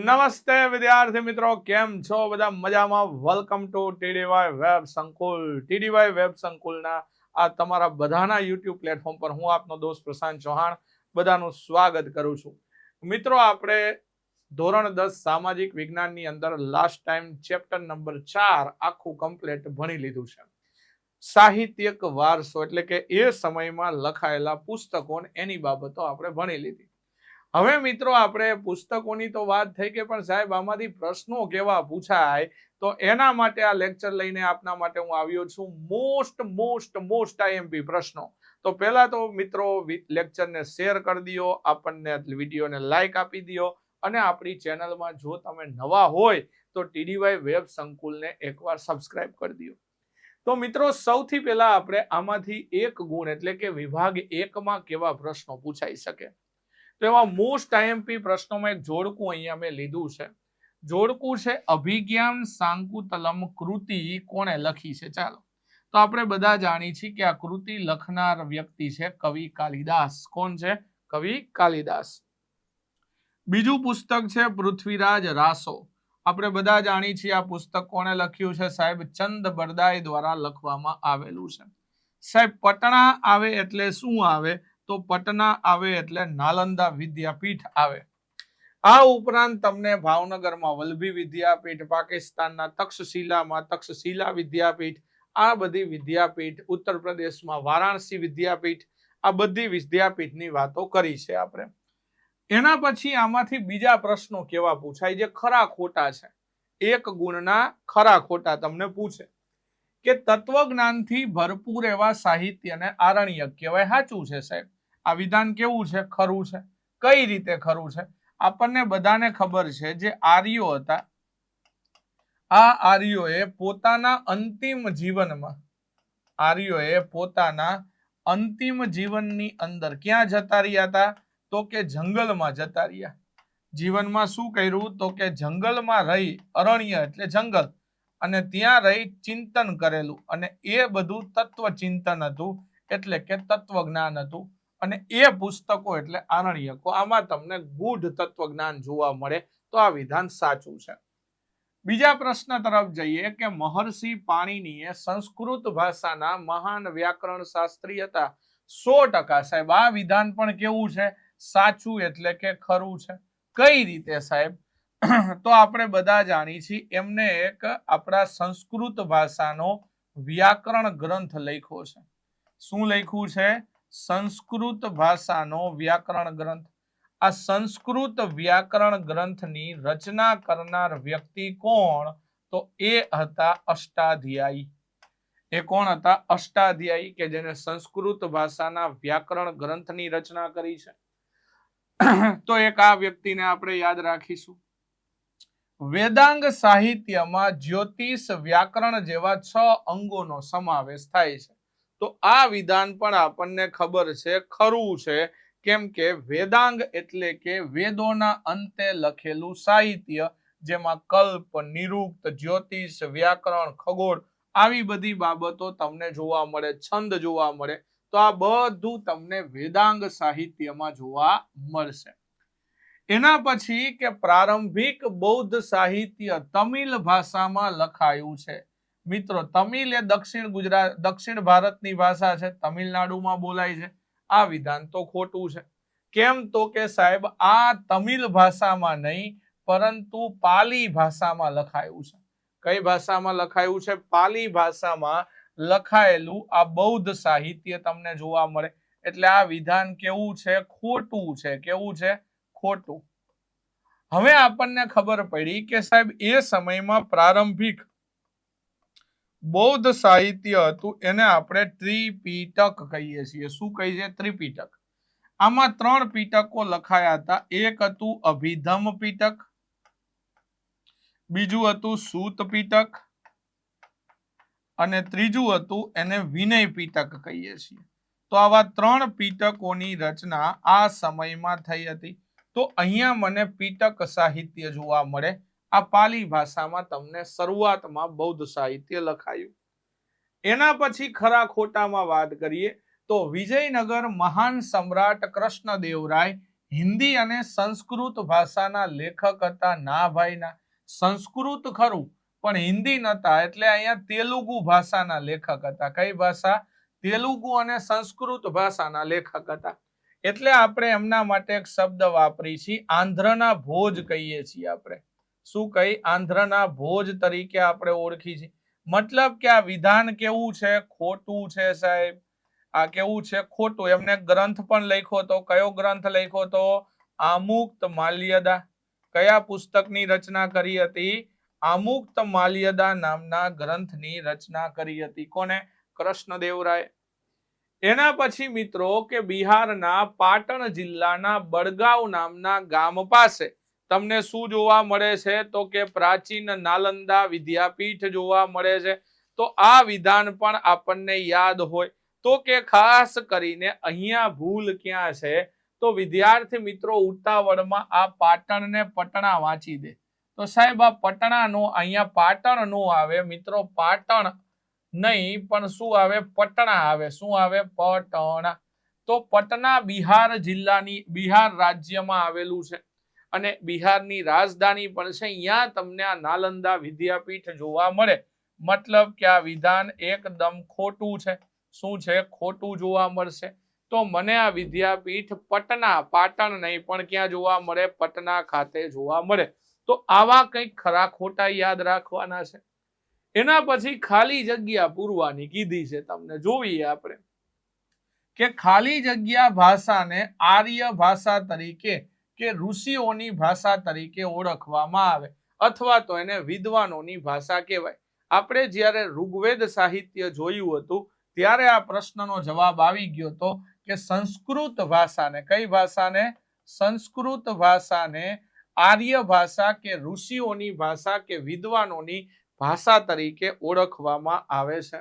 નમસ્તે વિદ્યાર્થી મિત્રો, કેમ છો બધા? મજામાં? વેલકમ ટુ ટીડીવાય વેબ સંકુલ. ટીડીવાય વેબ સંકુલના આ તમારા બધાના યુટ્યુબ પ્લેટફોર્મ પર હું આપનો દોસ્ત પ્રશાંત ચૌહાણ બધાનું સ્વાગત કરું છું. મિત્રો, આપણે ધોરણ 10 સામાજિક વિજ્ઞાનની અંદર લાસ્ટ ટાઈમ ચેપ્ટર નંબર 4 આખું કમ્પ્લીટ ભણી લીધું છે. સાહિત્યિક વારસો એટલે કે એ સમયમાં લખાયેલા પુસ્તકો એની બાબતો આપણે ભણી લીધી. હવે મિત્રો, આપણે પુસ્તકોની તો વાત થઈ કે પણ સાહેબ આમાંથી પ્રશ્નો કેવા પૂછાય, તો એના માટે આ લેક્ચર લઈને આપના માટે હું આવ્યો છું. મોસ્ટ આઈએમપી પ્રશ્નો. તો પહેલા તો મિત્રો લેક્ચરને શેર કરી દો, આપણને વિડીયોને લાઈક આપી દો, અને આપણી ચેનલમાં જો તમે નવા હોય તો ટીડીવાય વેબ સંકુલને એકવાર સબસ્ક્રાઇબ કરી દો. તો મિત્રો, સૌથી પહેલા આપણે આમાંથી એક ગુણ એટલે કે વિભાગ 1 માં કેવા પ્રશ્નો પૂછાઈ શકે, તો એમાં મોસ્ટ આઈએમપી પ્રશ્નોમાં એક જોડકું અહીંયા મેં લીધું છે. જોડકું છે અભિજ્ઞાન શાંકુતલમ કૃતિ કોણે લખી છે. ચાલો, તો આપણે બધા જાણીએ છીએ કે આ કૃતિ લખનાર વ્યક્તિ છે કવિ કાલિદાસ. કોણ છે? કવિ કાલિદાસ. બીજું પુસ્તક છે પૃથ્વીરાજ રાસો. આપણે બધા જાણીએ છીએ આ પુસ્તક કોણે લખ્યું છે? સાહેબ ચંદ બરદાઈ દ્વારા લખવામાં આવેલું છે. સાહેબ પટણા આવે એટલે શું આવે? તો પટના આવે એટલે નાલંદા વિદ્યાપીઠ આવે. આ ઉપરાંત તમને ભાવનગરમાં વલ્લભી વિદ્યાપીઠ, પાકિસ્તાનના તક્ષશિલામાં તક્ષશિલા વિદ્યાપીઠ, આ બધી વિદ્યાપીઠ, ઉત્તર પ્રદેશમાં વારાણસી વિદ્યાપીઠ, આ બધી વિદ્યાપીઠની વાતો કરી છે આપણે. એના પછી આમાંથી બીજા પ્રશ્નો કેવા પૂછાય જે ખરા ખોટા છે. એક ગુણના ખરા ખોટા તમને પૂછે કે તત્વજ્ઞાનથી ભરપૂર એવા સાહિત્યને આરણ્યક કહેવાય. સાચું છે સાહેબ? આ વિધાન કેવું છે? ખરું છે. કઈ રીતે ખરું છે? આપણને બધાને ખબર છે જે આર્યો હતા, આ આર્યોએ પોતાના અંતિમ જીવનની અંદર ક્યાં જતા રહ્યા હતા? તો કે જંગલમાં જતા રહ્યા. જીવનમાં શું કર્યું? તો કે જંગલમાં રહી, અરણ્ય એટલે જંગલ, અને ત્યાં રહી ચિંતન કરેલું, અને એ બધું તત્વચિંતન હતું, એટલે કે તત્વજ્ઞાન હતું. અને એ પુસ્તકો એટલે આરણ્યકો. આમાં તમને ગૂઢ તત્વજ્ઞાન જોવા મળે. તો આ વિધાન સાચું છે. બીજા પ્રશ્ન તરફ જઈએ કે મહર્ષિ પાણિનીએ સંસ્કૃત ભાષાના મહાન વ્યાકરણ શાસ્ત્રી હતા. 100%. સાહેબ આ વિધાન પણ કેવું છે? સાચું એટલે કે ખરું છે. કઈ રીતે સાહેબ? તો આપણે બધા જાણીએ છીએ એમને એક આપણા સંસ્કૃત ભાષાનો વ્યાકરણ ગ્રંથ લખ્યો છે. શું લખ્યું છે? સંસ્કૃત ભાષાનો વ્યાકરણ ગ્રંથ. આ સંસ્કૃત વ્યાકરણ ગ્રંથની રચના કરનાર વ્યક્તિ કોણ? તો એ હતા અષ્ટાધ્યાયી. એ કોણ હતા? અષ્ટાધ્યાયી, કે જેને સંસ્કૃત ભાષાના વ્યાકરણ ગ્રંથની રચના કરી છે. તો એક આ વ્યક્તિને આપણે યાદ રાખીશું. વેદાંગ સાહિત્યમાં જ્યોતિષ, વ્યાકરણ જેવા 6 અંગોનો સમાવેશ થાય છે. તો આ વિધાન પણ આપણને ખબર છે, ખરું છે. કેમ કે વેદાંગ એટલે કે વેદોના અંતે લખેલું સાહિત્ય, જેમાં કલ્પ, નિરુક્ત, જ્યોતિષ, વ્યાકરણ, ખગોળ આવી બધી બાબતો તમને જોવા મળે, છંદ જોવા મળે. તો આ બધું તમને વેદાંગ સાહિત્યમાં જોવા મળશે. એના પછી કે પ્રારંભિક બૌદ્ધ સાહિત્ય તમિલ ભાષામાં લખાયું છે. મિત્રો, તમિલ એ દક્ષિણ ભારતની ભાષા છે, તમિલનાડુમાં બોલાય છે. આ વિધાન તો ખોટું છે. કેમ? તો કે સાહેબ આ તમિલ ભાષામાં નહીં, પરંતુ પાલી ભાષામાં લખાયું છે. કઈ ભાષામાં લખાયું છે? પાલી ભાષામાં લખાયેલું આ બૌદ્ધ સાહિત્ય તમને જોવા મળે. એટલે આ વિધાન કેવું છે? ખોટું છે. કેવું છે? ખોટું. હવે આપણને ખબર પડી કે સાહેબ એ સમયમાં પ્રારંભિક બૌદ્ધ સાહિત્ય હતું, એને આપણે ત્રિપીટક કહીએ છીએ. શું કહીએ? ત્રિપીટક. આમાં 3 પીટકો લખાયા હતા. એક હતું અભિધમ પીટક, બીજું હતું સૂત પીટક, અને ત્રીજું હતું એને વિનય પીટક કહીએ છીએ. તો આવા 3 પીટકોની રચના આ સમયમાં થઈ હતી. તો અહીંયા મને પીટક સાહિત્ય જોવા મળે. આ પાલી ભાષામાં તમને શરૂઆતમાં બૌદ્ધ સાહિત્ય લખાયું. એના પછી ખરા ખોટામાં વાત કરીએ તો વિજયનગર મહાન સમ્રાટ કૃષ્ણદેવરાય હિન્દી અને સંસ્કૃત ભાષાના લેખક હતા? ના ભાઈ ના, સંસ્કૃત ખરું પણ હિન્દી નતા, એટલે અહીંયા તેલુગુ ભાષાના લેખક હતા. કઈ ભાષા? તેલુગુ અને સંસ્કૃત ભાષાના લેખક હતા. એટલે આપણે એમના માટે એક શબ્દ વાપરી છીએ, આંધ્રના ભોજ કહીએ છીએ આપણે. શું કહી? આંધ્રના ભોજ તરીકે આપણે ઓળખી છીએ. મતલબ કે આ વિધાન કેવું છે? ખોટું છે સાહેબ. આ કેવું છે? ખોટું. એમને ગ્રંથ પણ લખ્યો તો. કયો ગ્રંથ લખ્યો તો? આમુક્ત માલ્યદા. કયા પુસ્તકની રચના કરી હતી? આમુક્ત માલ્યદા નામના ગ્રંથની રચના કરી હતી. કોને? કૃષ્ણદેવરાય. એના પછી મિત્રો કે બિહારના પાટણ જિલ્લાના બડગાંવ નામના ગામ પાસે તમને શું જોવા મળે છે? તો કે પ્રાચીન નાલંદા વિદ્યાપીઠ જોવા મળે છે. તો આ વિધાન પણ આપણને યાદ હોય તો કે ખાસ કરીને અહીંયા ભૂલ ક્યાં છે? તો વિદ્યાર્થી મિત્રો ઉતાવળમાં આ પાટણ ને પટણા વાંચી દે. તો સાહેબ આ પટણા નો અહીંયા પાટણ નો આવે મિત્રો, પાટણ નહીં પણ શું આવે? પટણા આવે. શું આવે? પટણા. તો પટના બિહાર જિલ્લાની, બિહાર રાજ્યમાં આવેલું છે અને બિહારની રાજધાની પણ છે. અહીંયા તમને આ નાલંદા વિદ્યાપીઠ જોવા મળે. મતલબ કે આ વિધાન એકદમ ખોટું છે. શું છે? ખોટું જોવા મળશે. તો મને આ વિદ્યાપીઠ પટના, પાટણ નહીં પણ ક્યાં જોવા મળે? પટના ખાતે જોવા મળે. તો આવા કંઈક ખરા ખોટા યાદ રાખવાના છે. એના પછી ખાલી જગ્યા પૂરવાની કીધી છે તમને. જોઈએ આપણે કે ખાલી જગ્યા ભાષાને આર્ય ભાષા તરીકે કે ઋષિઓની ભાષા તરીકે ઓળખવામાં આવે અથવા તો એને વિદ્વાનોની ભાષા કહેવાય. આપણે જ્યારે ઋગ્વેદ સાહિત્ય જોયું હતું ત્યારે આ પ્રશ્નનો જવાબ આવી ગયો હતો કે સંસ્કૃત ભાષાને, કઈ ભાષાને? સંસ્કૃત ભાષાને આર્ય ભાષા કે ઋષિઓની ભાષા કે વિદ્વાનોની ભાષા તરીકે ઓળખવામાં આવે છે.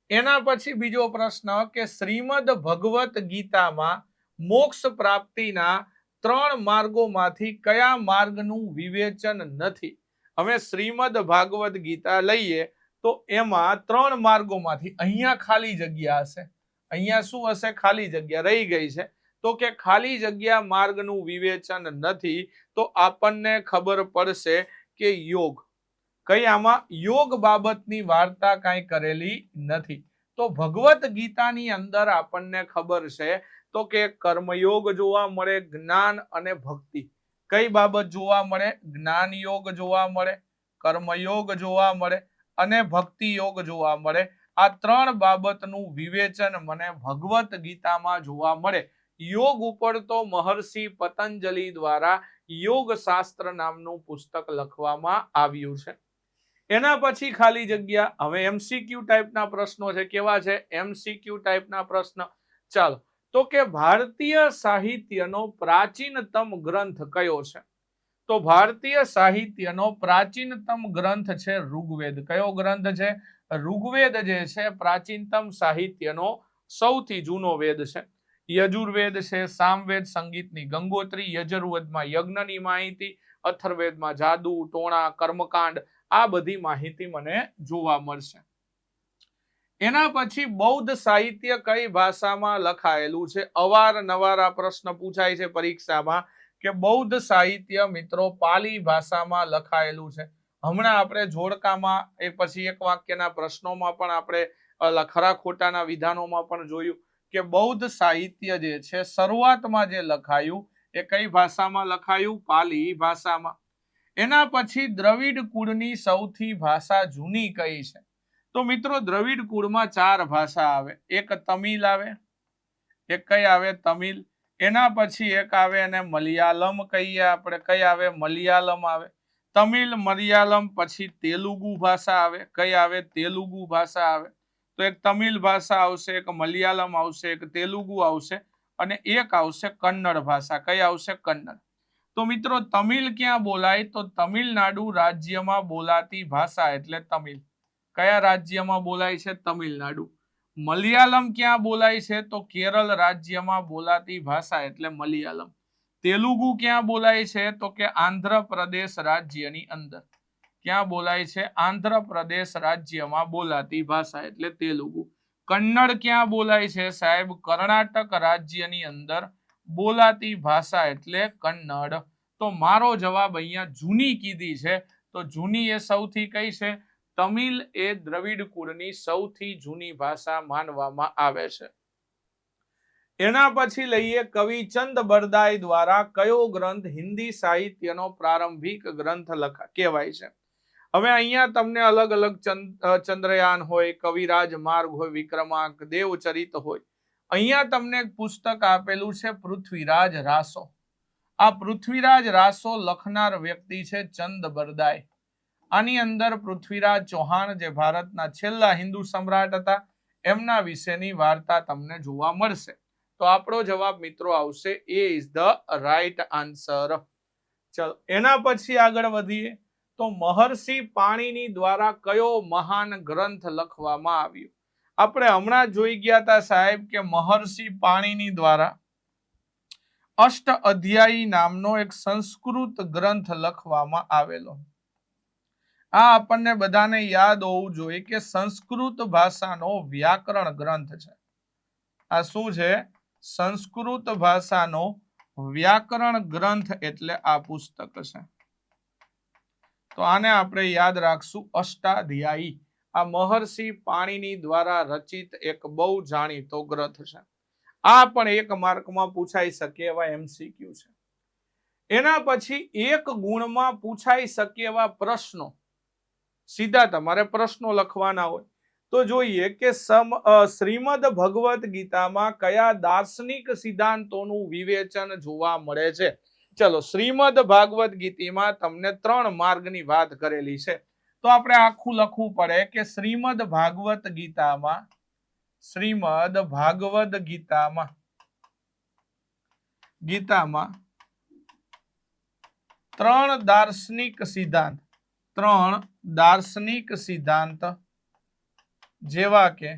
એના પછી બીજો પ્રશ્ન કે શ્રીમદ ભગવત ગીતામાં મોક્ષ પ્રાપ્તિના 3 માર્ગોમાંથી કયા માર્ગનું વિવેચન નથી? હવે શ્રીમદ ભાગવત ગીતા લઈએ તો એમાં 3 માર્ગોમાંથી અહીંયા ખાલી જગ્યા હશે. અહીંયા શું હશે? ખાલી જગ્યા રહી ગઈ છે. તો કે ખાલી જગ્યા માર્ગનું વિવેચન નથી તો આપણને ખબર પડશે કે યોગ. કઈ? આમાં યોગ બાબતની વાર્તા કાંઈ કરેલી નથી. તો ભગવત ગીતાની અંદર આપણને ખબર છે તો કે કર્મયોગ જોવા મળે, જ્ઞાન અને ભક્તિ. કઈ બાબત જોવા મળે? જ્ઞાન યોગ જોવા મળે, કર્મયોગ જોવા મળે અને ભક્તિ યોગ જોવા મળે. આ 3 બાબતનું વિવેચન મને ભગવત ગીતામાં જોવા મળે. યોગ ઉપર તો મહર્ષિ પતંજલિ દ્વારા યોગ શાસ્ત્ર નામનું પુસ્તક લખવામાં આવ્યું છે. એના પછી ખાલી જગ્યા. હવે એમસીક્યુ ટાઈપના પ્રશ્નો છે. કેવા છે? એમસીક્યુ ટાઈપના પ્રશ્ન. ચાલો, તો કે ભારતીય સાહિત્યનો પ્રાચીનતમ ગ્રંથ કયો છે? તો ભારતીય સાહિત્યનો પ્રાચીનતમ ગ્રંથ છે ઋગ્વેદ. કયો ગ્રંથ છે? ઋગ્વેદ જે છે પ્રાચીનતમ સાહિત્યનો સૌથી જૂનો વેદ છે. યજુર્વેદ છે, સામવેદ સંગીતની ગંગોત્રી, યજુર્વેદમાં યજ્ઞની માહિતી, અથર્વેદમાં જાદુ, ટોણા, કર્મકાંડ, આ બધી માહિતી મને જોવા મળશે. એના પછી બૌદ્ધ સાહિત્ય કઈ ભાષામાં લખાયેલું છે? અવારનવાર આ પ્રશ્ન પૂછાય છે પરીક્ષામાં કે બૌદ્ધ સાહિત્ય મિત્રો પાલી ભાષામાં લખાયેલું છે. હમણાં આપણે જોડકામાં એ પછી એક વાક્યના પ્રશ્નોમાં પણ આપણે ખરા ખોટાના વિધાનોમાં પણ જોયું કે બૌદ્ધ સાહિત્ય જે છે શરૂઆતમાં જે લખાયું એ કઈ ભાષામાં લખાયું? પાલી ભાષામાં. એના પછી દ્રવિડ કુળની સૌથી ભાષા જૂની કઈ છે? તો મિત્રો દ્રવિડ કુળમાં 4 ભાષા આવે. એક તમિલ આવે, એક કઈ આવે? તમિલ. એના પછી એક આવે અને મલયાલમ કહીએ આપણે. કઈ આવે? મલયાલમ આવે. તમિલ, મલયાલમ, પછી તેલુગુ ભાષા આવે. કઈ આવે? તેલુગુ ભાષા આવે. તો એક તમિલ ભાષા આવશે, એક મલયાલમ આવશે, એક તેલુગુ આવશે અને એક આવશે કન્નડ ભાષા. કઈ આવશે? કન્નડ. તો મિત્રો તમિલ ક્યાં બોલાય? તો તમિલનાડુ રાજ્યમાં બોલાતી ભાષા એટલે તમિલ. કયા રાજ્યમાં બોલાય છે? તમિલનાડુ. મલયાલમ ક્યાં બોલાય છે? તો કેરળ રાજ્યમાં બોલાતી ભાષા એટલે મલયાલમ. તેલુગુ ક્યાં બોલાય છે? તો કે આંધ્રપ્રદેશ રાજ્યની અંદર. ક્યાં બોલાય છે? આંધ્રપ્રદેશ રાજ્યમાં બોલાતી ભાષા એટલે તેલુગુ. કન્નડ ક્યાં બોલાય છે સાહેબ? કર્ણાટક રાજ્યની અંદર બોલાતી ભાષા એટલે કન્નડ. તો મારો જવાબ અહીંયા જૂની કીધી છે. તો જૂની એ સૌથી કઈ છે? તમિલ એ દ્રવિડ કુળની સૌથી જૂની ભાષા માનવામાં આવે છે. એના પછી લઈએ કવિ ચંદ બરદાઈ દ્વારા કયો ગ્રંથ હિન્દી સાહિત્યનો પ્રારંભિક ગ્રંથ કહેવાય છે? હવે અહીંયા તમને અલગ અલગ ચંદ્રયાન હોય, કવિરાજ માર્ગ હોય, વિક્રમાંક, દેવચરિત હોય. અહીંયા તમને એક પુસ્તક આપેલું છે પૃથ્વીરાજ રાસો. આ પૃથ્વીરાજ રાસો લખનાર વ્યક્તિ છે ચંદ બરદાઈ. આની અંદર પૃથ્વીરાજ ચૌહાણ જે ભારતના છેલ્લા હિન્દુ સમ્રાટ હતા એમના વિશેની વાર્તા તમને જોવા મળશે. તો આપણો જવાબ મિત્રો આવશે એ ઇઝ ધ રાઈટ આન્સર. ચલો એના પછી આગળ વધીએ તો મહર્ષિ પાણીની દ્વારા કયો મહાન ગ્રંથ લખવામાં આવ્યો? આપણે હમણાં જોઈ ગયા હતા સાહેબ કે મહર્ષિ પાણીની દ્વારા અષ્ટ અધ્યાયી નામનો એક સંસ્કૃત ગ્રંથ લખવામાં આવેલો. આ આપણને બધાને યાદ હોવું જોઈએ કે સંસ્કૃત ભાષાનો વ્યાકરણ ગ્રંથ છે. આ શું છે? સંસ્કૃત ભાષાનો વ્યાકરણ ગ્રંથ એટલે આ પુસ્તક છે. તો આને આપણે યાદ રાખશું, અષ્ટાધ્યાયી. આ મહર્ષિ પાણીની દ્વારા રચિત એક બહુ જાણીતો ગ્રંથ છે. આ પણ એક માર્કમાં પૂછાઈ શકે એવા MCQ છે. એના પછી એક ગુણમાં પૂછાઈ શકે એવા પ્રશ્નો, સીધા તમારે પ્રશ્નો લખવાના હોય. તો જોઈએ કે શ્રીમદ ભગવદ ગીતામાં કયા દાર્શનિક સિદ્ધાંતોનું વિવેચન જોવા મળે છે? ચલો, શ્રીમદ ભાગવત ગીતામાં તમને 3 માર્ગની વાત કરેલી છે. તો આપણે આખું લખવું પડે કે શ્રીમદ ભાગવત ગીતામાં 3 દાર્શનિક સિદ્ધાંત જેવા કે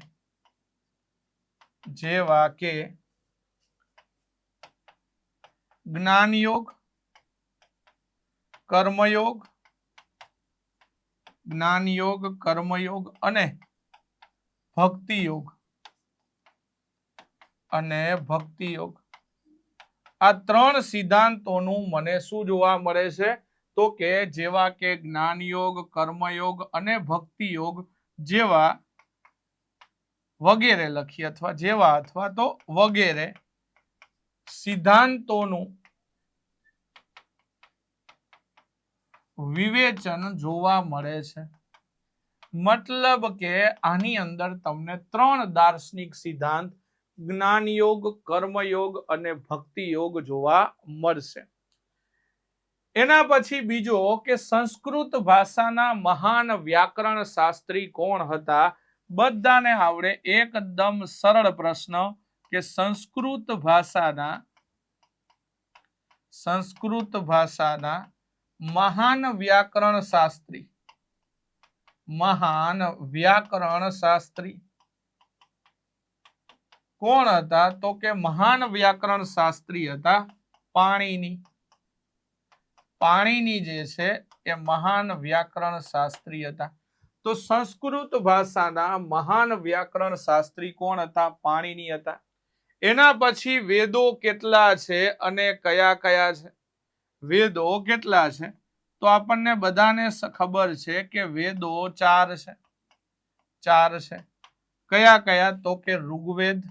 જ્ઞાનયોગ, કર્મયોગ અને ભક્તિયોગ. આ 3 સિદ્ધાંતોનું મને શું જોવા મળે છે? તો કે જેવા કે જ્ઞાનયોગ, કર્મયોગ અને ભક્તિયોગ જેવા વગેરે લખી અથવા તો વગેરે સિદ્ધાંતોનું વિવેચન જોવા મળે છે. મતલબ કે આની અંદર તમને 3 દાર્શનિક સિદ્ધાંત જ્ઞાનયોગ, કર્મયોગ અને ભક્તિયોગ જોવા મળશે. એના પછી બીજો કે સંસ્કૃત ભાષાના મહાન વ્યાકરણ શાસ્ત્રી કોણ હતા? બધાને આવડે એકદમ સરળ પ્રશ્ન કે સંસ્કૃત ભાષાના મહાન વ્યાકરણ શાસ્ત્રી કોણ હતા? તો કે મહાન વ્યાકરણ શાસ્ત્રી હતા પાણીની જે છે એ મહાન વ્યાકરણ શાસ્ત્રી હતા. તો સંસ્કૃત ભાષાના મહાન વ્યાકરણ શાસ્ત્રી કોણ હતા? પાણીની હતા. એના પછી વેદો કેટલા છે અને કયા કયા છે? વેદો કેટલા છે? તો આપણને બધાને ખબર છે કે વેદો 4 છે. કયા કયા? તો કે ઋગ્વેદ,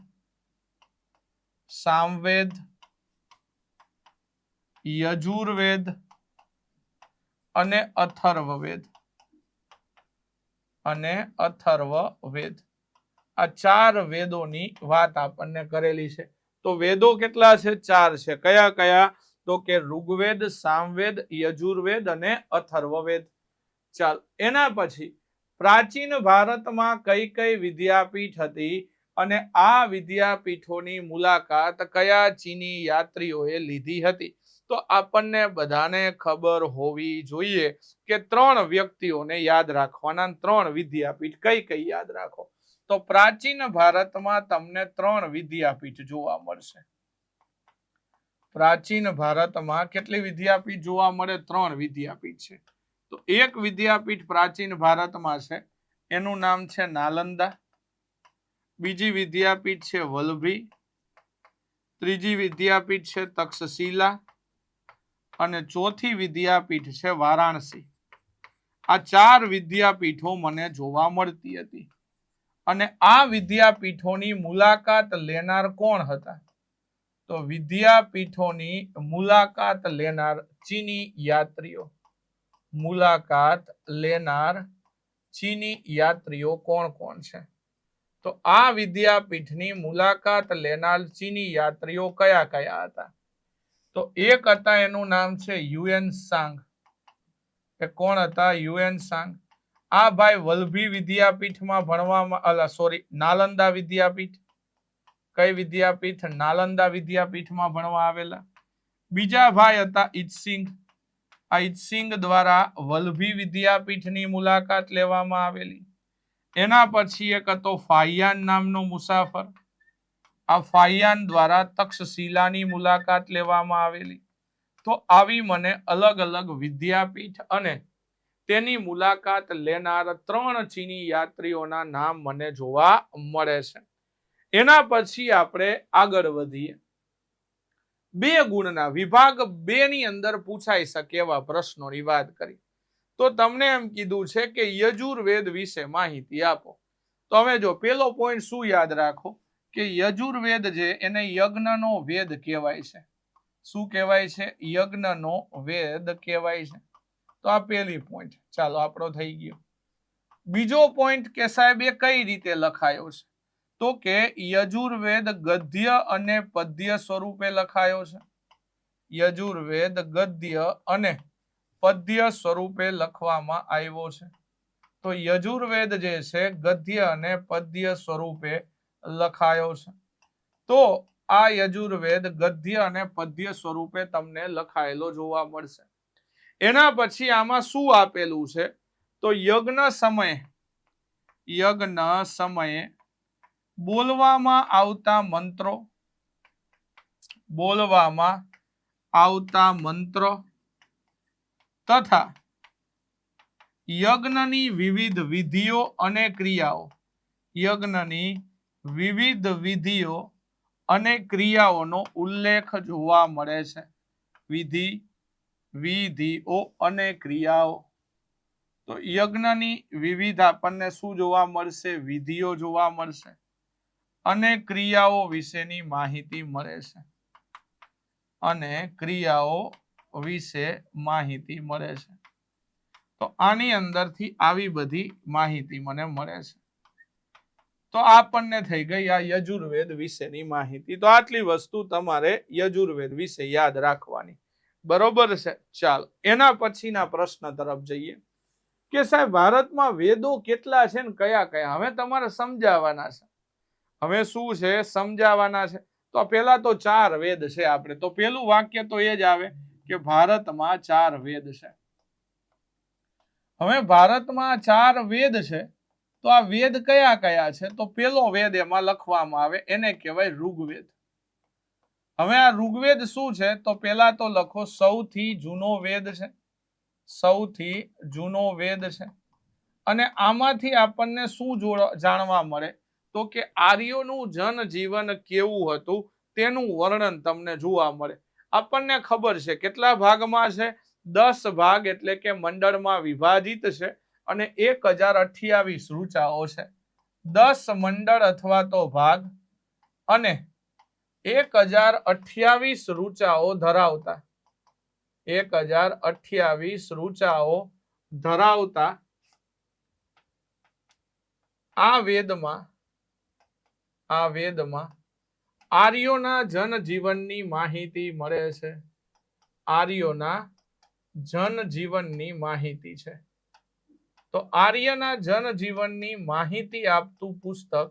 સામવેદ, યજુર્વેદ અને અથર્વવેદ. આ 4 વેદોની વાત આપણને કરેલી છે. તો વેદો કેટલા છે? 4 છે. કયા કયા? તો કે ઋગ્વેદ, સામવેદ, યજુર્વેદ અને અથર્વવેદ. ચાલ, એના પછી પ્રાચીન ભારતમાં કઈ કઈ વિદ્યાપીઠ હતી અને આ વિદ્યાપીઠોની મુલાકાત કયા ચીની યાત્રીઓએ લીધી હતી? તો આપણને બધાને ખબર હોવી જોઈએ કે 3 વ્યક્તિઓને યાદ રાખવાના. 3 વિદ્યાપીઠ કઈ યાદ રાખો. તો પ્રાચીન ભારતમાં તમને 3 વિદ્યાપીઠ જોવા મળશે. પ્રાચીન ભારતમાં કેટલી વિદ્યાપીઠ જોવા મળે? 3 વિદ્યાપીઠ છે. તો એક વિદ્યાપીઠ પ્રાચીન ભારતમાં છે, એનું નામ છે નાલંદા. બીજી વિદ્યાપીઠ છે વલ્લભી, ત્રીજી વિદ્યાપીઠ છે તક્ષશિલા અને ચોથી વિદ્યાપીઠ છે વારાણસી. આ 4 વિદ્યાપીઠો મને જોવા મળતી હતી અને આ વિદ્યાપીઠોની મુલાકાત લેનાર કોણ હતા? તો વિદ્યાપીઠોની મુલાકાત લેનાર ચીની યાત્રીઓ. મુલાકાત લેનાર ચીની યાત્રીઓ કોણ કોણ છે? તો આ વિદ્યાપીઠની મુલાકાત લેનાર ચીની યાત્રીઓ કયા કયા હતા? તો એક હતા, એનું નામ છે યુએન સાંગ. એ કોણ હતા? યુએન સાંગ. આ ભાઈ વલ્લભી વિદ્યાપીઠમાં ભણવામાં નાલંદા વિદ્યાપીઠ. કઈ વિદ્યાપીઠ? નાલંદા વિદ્યાપીઠમાં ભણવા આવેલા. બીજા ભાઈ હતા ઈત્સિંગ. આ ઈત્સિંગ દ્વારા વલ્લભી વિદ્યાપીઠની મુલાકાત લેવામાં આવેલી. એના પછી એક હતો ફાહિયાન નામનો મુસાફર. આ ફાહિયાન દ્વારા તક્ષશિલાની મુલાકાત લેવામાં આવેલી. તો આવી મને અલગ અલગ વિદ્યાપીઠ અને તેની મુલાકાત લેનાર 3 ચીની યાત્રીઓના નામ મને જોવા મળે છે. એના પછી આપણે આગળ વધીએ. 2 ગુણના વિભાગ 2 ની અંદર પૂછાઈ શકે એવા પ્રશ્નોની વાત કરી. તો તમને એમ કીધું છે કે યજુર્વેદ વિશે માહિતી આપો. તો હવે જો પેલો પોઈન્ટ શું યાદ રાખો કે યજુર્વેદ જે એને યજ્ઞનો વેદ કહેવાય છે. શું કહેવાય છે? યજ્ઞનો વેદ કહેવાય છે. તો આ પહેલી પોઈન્ટ. ચાલો આપણો થઈ ગયો. બીજો પોઈન્ટ કે સાહેબ એ કઈ રીતે લખાયો છે? તો કે યજુર્વેદ ગદ્ય અને પદ્ય સ્વરૂપે લખાયો છે. યજુર્વેદ ગદ્ય અને પદ્ય સ્વરૂપે લખવામાં આવ્યો છે. તો યજુર્વેદ જે છે ગદ્ય અને પદ્ય સ્વરૂપે લખાયો છે. તો આ યજુર્વેદ ગદ્ય અને પદ્ય સ્વરૂપે તમને લખાયેલો જોવા મળશે. એના પછી આમાં શું આપેલું છે? તો યજ્ઞ સમયે બોલવામાં આવતા મંત્રો તથા યજ્ઞની વિવિધ વિધિઓ અને ક્રિયાઓ. યજ્ઞની વિવિધ વિધિઓ અને ક્રિયાઓનો ઉલ્લેખ જોવા મળે છે. વિધિઓ અને ક્રિયાઓ. તો યજ્ઞની વિવિધ આપણને શું જોવા મળશે? વિધિઓ જોવા મળશે અને ક્રિયાઓ વિશેની માહિતી મળે છે. અને ક્રિયાઓ વિશે માહિતી મળે છે. તો આની અંદરથી આવી બધી માહિતી મને મળે છે. તો આપણને થઈ ગઈ આ યજુર્વેદ વિશેની માહિતી. તો આટલી વસ્તુ તમારે યજુર્વેદ વિશે યાદ રાખવાની. બરોબર છે? ચાલો એના પછીના પ્રશ્ન તરફ જઈએ કે સાહેબ ભારતમાં વેદો કેટલા છે ને કયા કયા? હવે તમારે સમજાવવાના છે. હવે શું છે? સમજાવવાના છે. તો પહેલા તો 4 વેદ છે આપણે. તો પેલું વાક્ય તો એ જ આવે કે ભારતમાં 4 વેદ છે. હવે ભારતમાં 4 વેદ છે. તો આ વેદ કયા કયા છે? તો પેલો વેદ એમાં લખવામાં આવે એને કહેવાય ઋગ્વેદ. હવે આ ઋગ્વેદ શું છે? તો પેલા તો લખો સૌથી જૂનો વેદ છે. સૌથી જૂનો વેદ છે. અને આમાંથી આપણને શું જાણવા મળે? તો કે આર્યોનું જનજીવન કેવું હતું તેનું વર્ણન તમને જોવા મળે. આપણને ખબર છે કેટલા ભાગમાં છે? 10 ભાગ એટલે કે મંડળમાં વિભાજિત છે અને 1028 ઋચાઓ છે. 10 મંડળ અથવા તો ભાગ અને 1028 ઋચાઓ ધરાવતા 1028 ઋચાઓ ધરાવતા આ વેદમાં આર્યોના જનજીવનની માહિતી મળે છે. આર્યોના જનજીવનની માહિતી છે. તો આર્યના જનજીવનની માહિતી આપતું પુસ્તક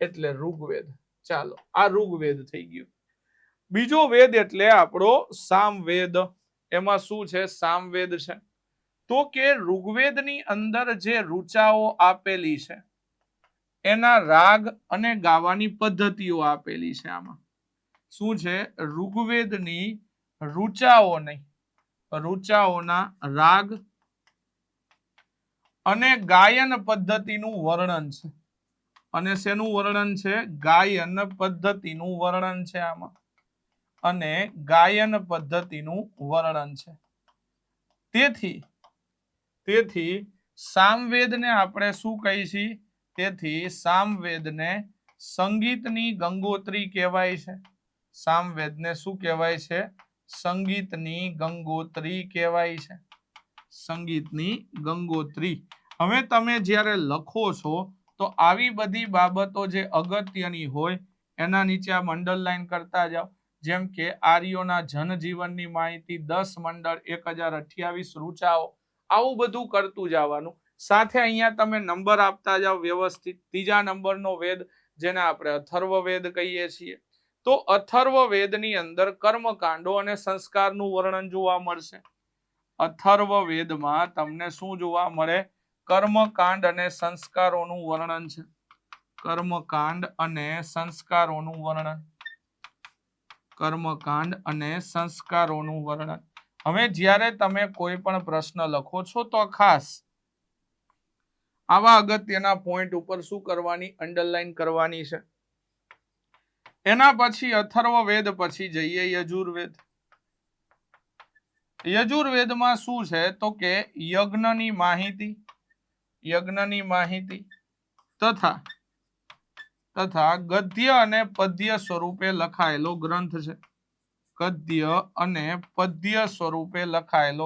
એટલે ઋગ્વેદ. ચાલો આ ઋગ્વેદ થઈ ગયું. બીજો વેદ એટલે આપણો સામવેદ. એમાં શું છે? સામવેદ છે. તો કે ઋગ્વેદની અંદર જે ઋચાઓ આપેલી છે એના રાગ અને ગાવાની પદ્ધતિઓ આપેલી છે. આમાં શું છે? ઋગ્વેદની ઋચાઓના રાગ અને ગાયન પદ્ધતિનું વર્ણન છે. અને શેનું વર્ણન છે? ગાયન પદ્ધતિનું વર્ણન છે આમાં. અને ગાયન પદ્ધતિનું વર્ણન છે. તેથી સામવેદને આપણે શું કહીએ છીએ? તેથી સામવેદને સંગીતની ગંગોત્રી કહેવાય છે. સામવેદને શું કહેવાય છે? સંગીતની ગંગોત્રી કહેવાય છે. સંગીતની ગંગોત્રી. હવે તમે જ્યારે લખો છો તો આવી બધી બાબતો જે અગત્યની હોય એના નીચે આમ અંડરલાઈન કરતા જાઓ. જેમ કે આર્યોના જનજીવનની માહિતી, 10 મંડળ, 1028 ઋચાઓ, આવું બધું કરતું જવાનું. સાથે અહીંયા તમે નંબર આપતા જાઓ વ્યવસ્થિત. ત્રીજા નંબરનો વેદ જેને આપણે અથર્વવેદ કહીએ છીએ. તો અથર્વવેદની અંદર કર્મકાંડો અને સંસ્કારનું વર્ણન જોવા મળશે. અથર્વવેદમાં તમને શું જોવા મળે? કર્મકાંડ અને સંસ્કારોનું વર્ણન છે. કર્મકાંડ અને સંસ્કારોનું વર્ણન. કર્મકાંડ અને સંસ્કારોનું વર્ણન. હવે જ્યારે તમે કોઈ પણ પ્રશ્ન લખો છો તો ખાસ આવા અગત્યના પોઈન્ટ ઉપર શું કરવાની? અંડરલાઈન કરવાની છે. એના પછી અથર્વવેદ પછી જઈએ યજુર્વેદ. યજુર્વેદમાં શું છે? તો કે યજ્ઞની માહિતી તથા ગદ્ય અને પદ્ય સ્વરૂપે લખાયેલો ગ્રંથ છે. ગદ્ય અને પદ્ય સ્વરૂપે લખાયેલ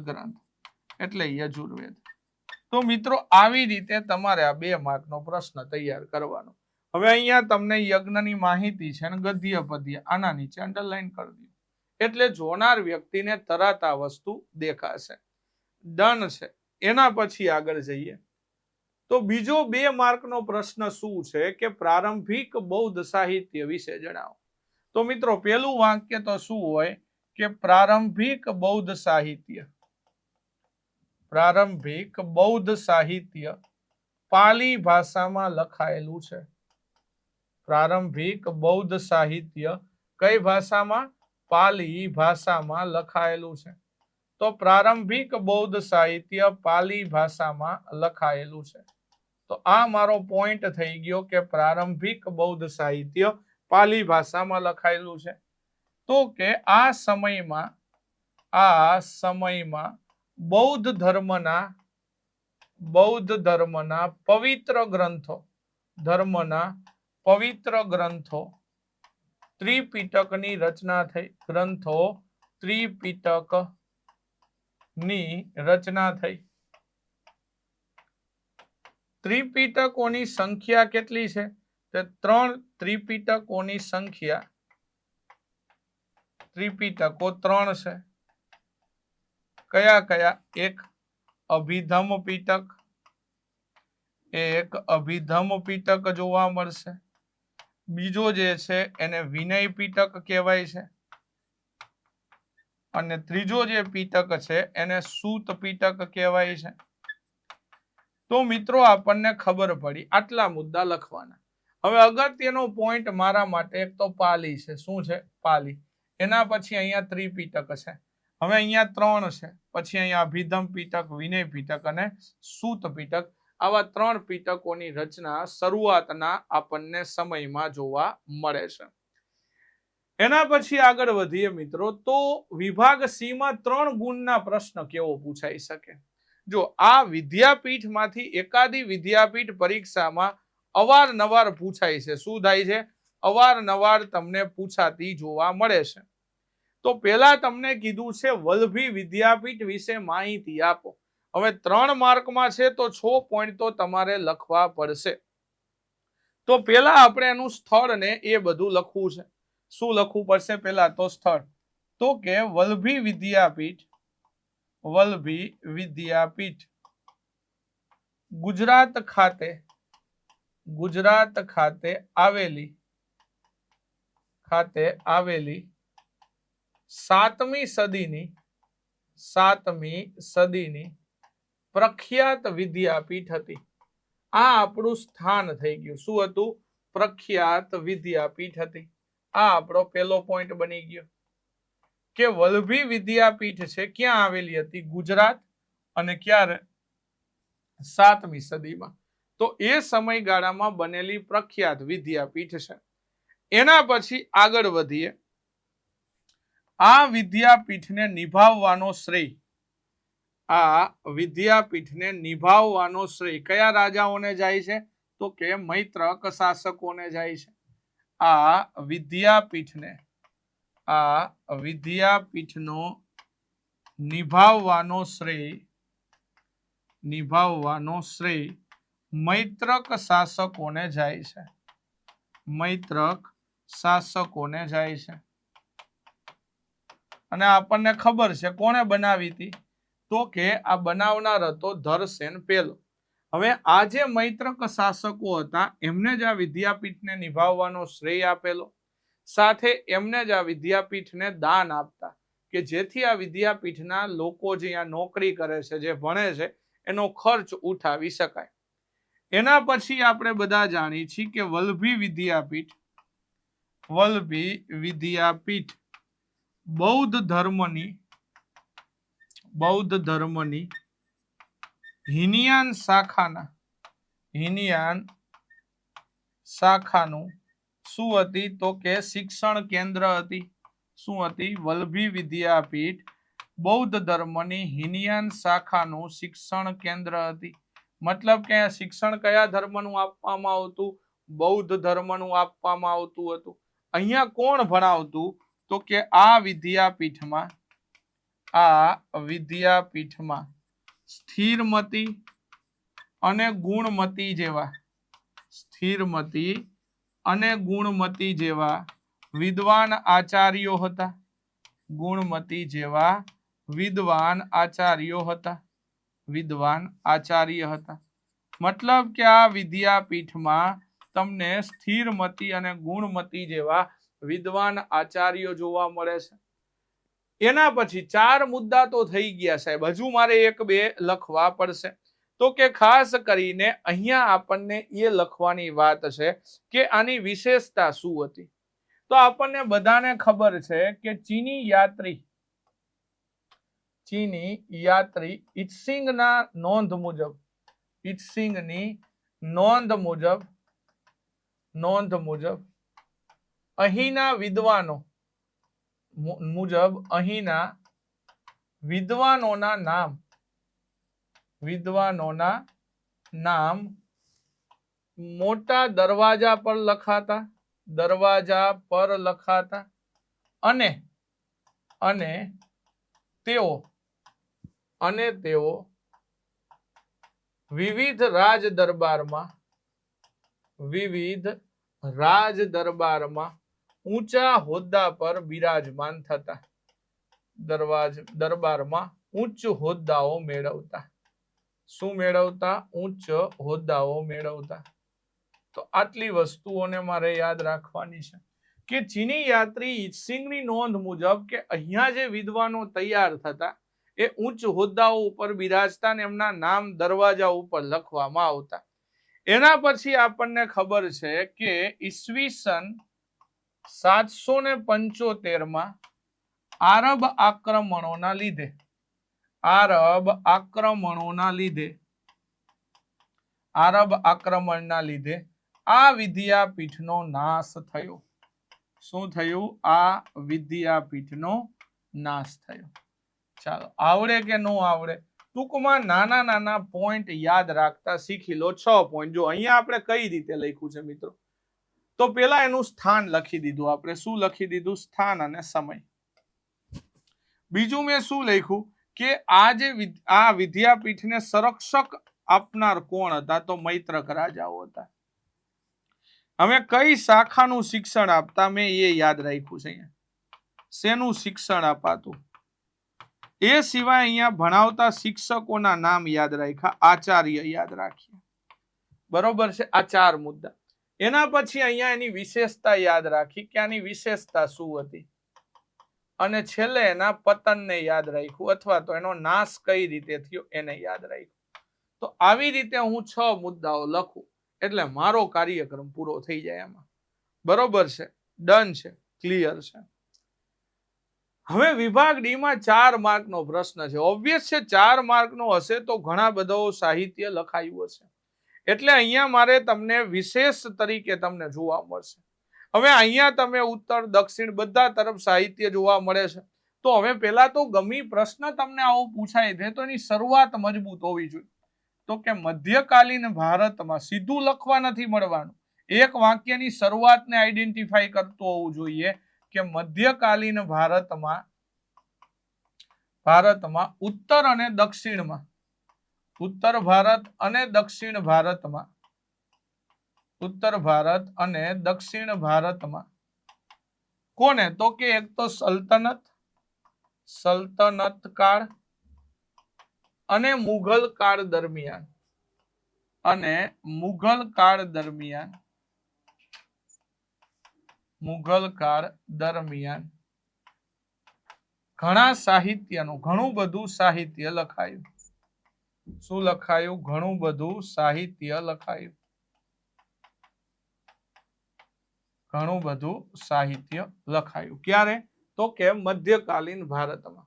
ગ્રંથ એટલે યજુર્વેદ. તો મિત્રો આવી રીતે તમારે આ 2 માર્કનો પ્રશ્ન તૈયાર કરવાનો. હવે અહીંયા તમને યજ્ઞની માહિતી છે અને ગદ્ય પદ્ય આના નીચે અંડરલાઈન કરી દો એટલે જોનાર વ્યક્તિને તરત આ વસ્તુ દેખાશે. ડન છે. એના પછી આગળ જઈએ તો બીજો 2 માર્કનો પ્રશ્ન શું છે કે પ્રારંભિક બૌદ્ધ સાહિત્ય વિશે જણાવો. તો મિત્રો પહેલું વાક્ય તો શું હોય કે પ્રારંભિક બૌદ્ધ સાહિત્ય પાલી ભાષામાં લખાયેલું છે. પ્રારંભિક બૌદ્ધ સાહિત્ય કઈ ભાષામાં? પાલી ભાષામાં લખાયેલું છે. તો પ્રારંભિક બૌદ્ધ સાહિત્ય પાલી ભાષામાં લખાયેલું છે. તો આ મારો પોઈન્ટ થઈ ગયો કે પ્રારંભિક બૌદ્ધ સાહિત્ય પાલી ભાષામાં લખાયેલું છે. તો કે આ સમયમાં બૌદ્ધ ધર્મના પવિત્ર ગ્રંથો ત્રિપિટકની રચના થઈ. ત્રિપિટકોની સંખ્યા કેટલી છે? તો 3 ત્રિપિટકોની સંખ્યા. ત્રિપિટકો 3 છે. કયા? એક અભિધમ પિટક જોવા મળશે. બીજો જે છે એને વિનય પિટક કહેવાય છે અને ત્રીજો જે પિટક છે એને સૂત પિટક કહેવાય છે. તો મિત્રો આપણને ખબર પડી આટલા મુદ્દા લખવાના. હવે અગત્યનો પોઈન્ટ મારા માટે એક તો પાલી છે. શું છે? પાલી. એના પછી અહીંયા ત્રિપિટક છે. હવે અહીંયા 3 છે. પછી અહીંયા અભિધમ પિટક, વિનય પિટક અને સૂત પિટક. આવા 3 પિટકોની રચના શરૂઆતના આપણને સમયમાં જોવા મળે છે. એના પછી આગળ વધીએ મિત્રો તો વિભાગ સી માં 3 ગુણના પ્રશ્ન કેવો પૂછાઈ શકે? જો આ વિદ્યાપીઠમાંથી એકાદી વિદ્યાપીઠ પરીક્ષામાં અવારનવાર પૂછાય છે. શું થાય છે? અવારનવાર તમને પૂછાતી જોવા મળે છે. તો પહેલા તમને કીધું છે વલ્લભી વિદ્યાપીઠ વિશે માહિતી આપો. હવે 3 માર્કમાં છે તો 6 પોઈન્ટ તો તમારે લખવા પડશે. તો પહેલા આપણે એનું સ્થળ ને એ બધું લખવું છે. શું લખવું પડશે? પહેલા તો સ્થળ. તો કે વલ્લભી વિદ્યાપીઠ ગુજરાત ખાતે આવેલી 7મી સદીની પ્રખ્યાત વિદ્યાપીઠ હતી. આ આપણું સ્થાન થઈ ગયું. શું હતું? પ્રખ્યાત વિદ્યાપીઠ હતી. આ આપણો પહેલો પોઈન્ટ બની ગયો કે વલ્લભી વિદ્યાપીઠ છે ક્યાં આવેલી હતી? ગુજરાત. અને ક્યારે? 7મી સદીમાં. તો એ સમયગાળામાં બનેલી પ્રખ્યાત વિદ્યાપીઠ છે. એના પછી આગળ વધીએ. આ વિદ્યાપીઠને નિભાવવાનો શ્રેય, આ વિદ્યાપીઠને નિભાવવાનો શ્રેય કયા રાજાઓને જાય છે? તો કે મૈત્રક શાસકોને જાય છે. આ વિદ્યાપીઠનો નિભાવવાનો શ્રેય મૈત્રક શાસકોને જાય છે. મૈત્રક શાસકોને જાય છે. અને આપણને ખબર છે કોણે બનાવી હતી? તો કે આ બનાવનાર હતો ધરસેન પહેલો. હવે આ જે મૈત્રક શાસકો હતા એમને જ આ વિદ્યાપીઠને નિભાવવાનો શ્રેય આપેલો, સાથે એમને જ આ વિદ્યાપીઠને દાન આપતા કે જેથી આ વિદ્યાપીઠના લોકો જે આ નોકરી કરે છે, જે ભણે છે, એનો ખર્ચ ઉઠાવી શકાય. એના પછી આપણે બધા જાણીએ છીએ કે વલ્લભી વિદ્યાપીઠ બૌદ્ધ ધર્મની હીનયાન શાખાનું શું હતી? તો કે શિક્ષણ કેન્દ્ર હતી. શું હતી? વલ્લભી વિદ્યાપીઠ બૌદ્ધ ધર્મની હીનયાન શાખાનું શિક્ષણ કેન્દ્ર હતી. મતલબ કે શિક્ષણ કયા ધર્મનું આપવામાં આવતું? બૌદ્ધ ધર્મનું આપવામાં આવતું હતું. અહીંયા કોણ ભણાવતું? તો કે આ વિદ્યાપીઠમાં સ્થિરમતી અને ગુણમતી જેવા વિદ્વાન આચાર્યો હતા. મતલબ કે આ વિદ્યાપીઠમાં તમને સ્થિરમતી અને ગુણમતી જેવા વિદ્વાન આચાર્યો જોવા મળે છે. એના પછી 4 મુદ્દા તો થઈ ગયા સાહેબ, હજુ મારે 1-2 લખવા પડશે. તો કે ખાસ કરીને અહીંયા આપણને એ લખવાની વાત છે કે આની વિશેષતા શું હતી. તો આપણને બધાને ખબર છે કે ચીની યાત્રી ઇત્સિંગના નોંધ મુજબ અહીંના વિદ્વાનોના નામ મોટા દરવાજા પર લખાતા અને તેઓ વિવિધ રાજ દરબારમાં ઊંચા હોદ્દા પર બિરાજમાન થતા. દરબારમાં ઉચ્ચ હોદ્દાઓ મેળવતા. શું મેળવતા? ઉચ્ચ હોદ્દાઓ મેળવતા. તો આટલી વસ્તુઓને મારે યાદ રાખવાની છે કે ચીની યાત્રી ઇત્સિંગની નોંધ મુજબ કે અહીંયા જે વિદ્વાનો તૈયાર થતા એ ઉચ્ચ હોદ્દાઓ ઉપર બિરાજતા ને એમના નામ દરવાજા ઉપર લખવામાં આવતા. એના પછી આપણને ખબર છે કે ઈસવીસન 775 આરબ આક્રમણના લીધે આ વિદ્યાપીઠનો નાશ થયો. શું થયું? આ વિદ્યાપીઠનો નાશ થયો. ચાલો, આવડે કે ન આવડે? ટૂંકમાં નાના પોઈન્ટ યાદ રાખતા શીખી લો. 6 પોઈન્ટ. જો અહીંયા આપણે કઈ રીતે લખ્યું છે મિત્રો, તો પેલા એનું સ્થાન લખી દીધું આપણે. શું લખી દીધું? સ્થાન અને સમય. બીજું મેં શું લખ્યું કે આ વિદ્યાપીઠને સંરક્ષક આપનાર કોણ હતા? તો મૈત્રક રાજાઓ હતા. હવે કઈ શાખાનું શિક્ષણ આપતા મેં એ યાદ રાખ્યું છે. અહીંયા શેનું શિક્ષણ અપાતું એ સિવાય અહીંયા ભણાવતા શિક્ષકોના નામ યાદ રાખ્યા, આચાર્ય યાદ રાખ્યા. બરોબર છે? આ 4 મુદ્દા. એના પછી અહીંયા એની વિશેષતા યાદ રાખી કે આની વિશેષતા શું હતી, અને છેલ્લે એના પતનને યાદ રાખ્યું અથવા તો એનો નાશ કઈ રીતે થયો એને યાદ રાખ્યું. તો આવી રીતે હું 6 મુદ્દાઓ લખું એટલે મારો કાર્યક્રમ પૂરો થઈ જાય એમાં. બરોબર છે? ડન છે? ક્લિયર છે? હવે વિભાગ ડી માં 4 માર્કનો પ્રશ્ન છે. ઓબ્વિયસ છે 4 માર્કનો હશે તો ઘણા બધો સાહિત્ય લખાયું હશે, એટલે અહીંયા મારે તમને વિશેષ તરીકે તમને જોવા મળશે. હવે અહીંયા તમે ઉત્તર દક્ષિણ બધા તરફ સાહિત્ય જોવા મળે છે. તો હવે પેલા તો ગમી પ્રશ્ન તમને આવો પૂછાય છે તો એની શરૂઆત મજબૂત હોવી જોઈએ. તો કે મધ્યકાલીન ભારતમાં સીધું લખવા નથી મળવાનું, એક વાક્યની શરૂઆતને આઈડેન્ટિફાઈ કરતું હોવું જોઈએ કે મધ્યકાલીન ભારતમાં ઉત્તર અને દક્ષિણમાં, ઉત્તર ભારત અને દક્ષિણ ભારતમાં, ઉત્તર ભારત અને દક્ષિણ ભારતમાં કોને? તો કે એક તો સલ્તનત કાળ અને મુઘલ કાળ દરમિયાન, અને મુઘલ કાળ દરમિયાન ઘણું બધું સાહિત્ય લખાયું. શું લખાયું? ઘણું બધું સાહિત્ય લખાયું. ઘણું બધું સાહિત્ય લખાયું. ક્યારે? તો કે મધ્યકાલીન ભારતમાં.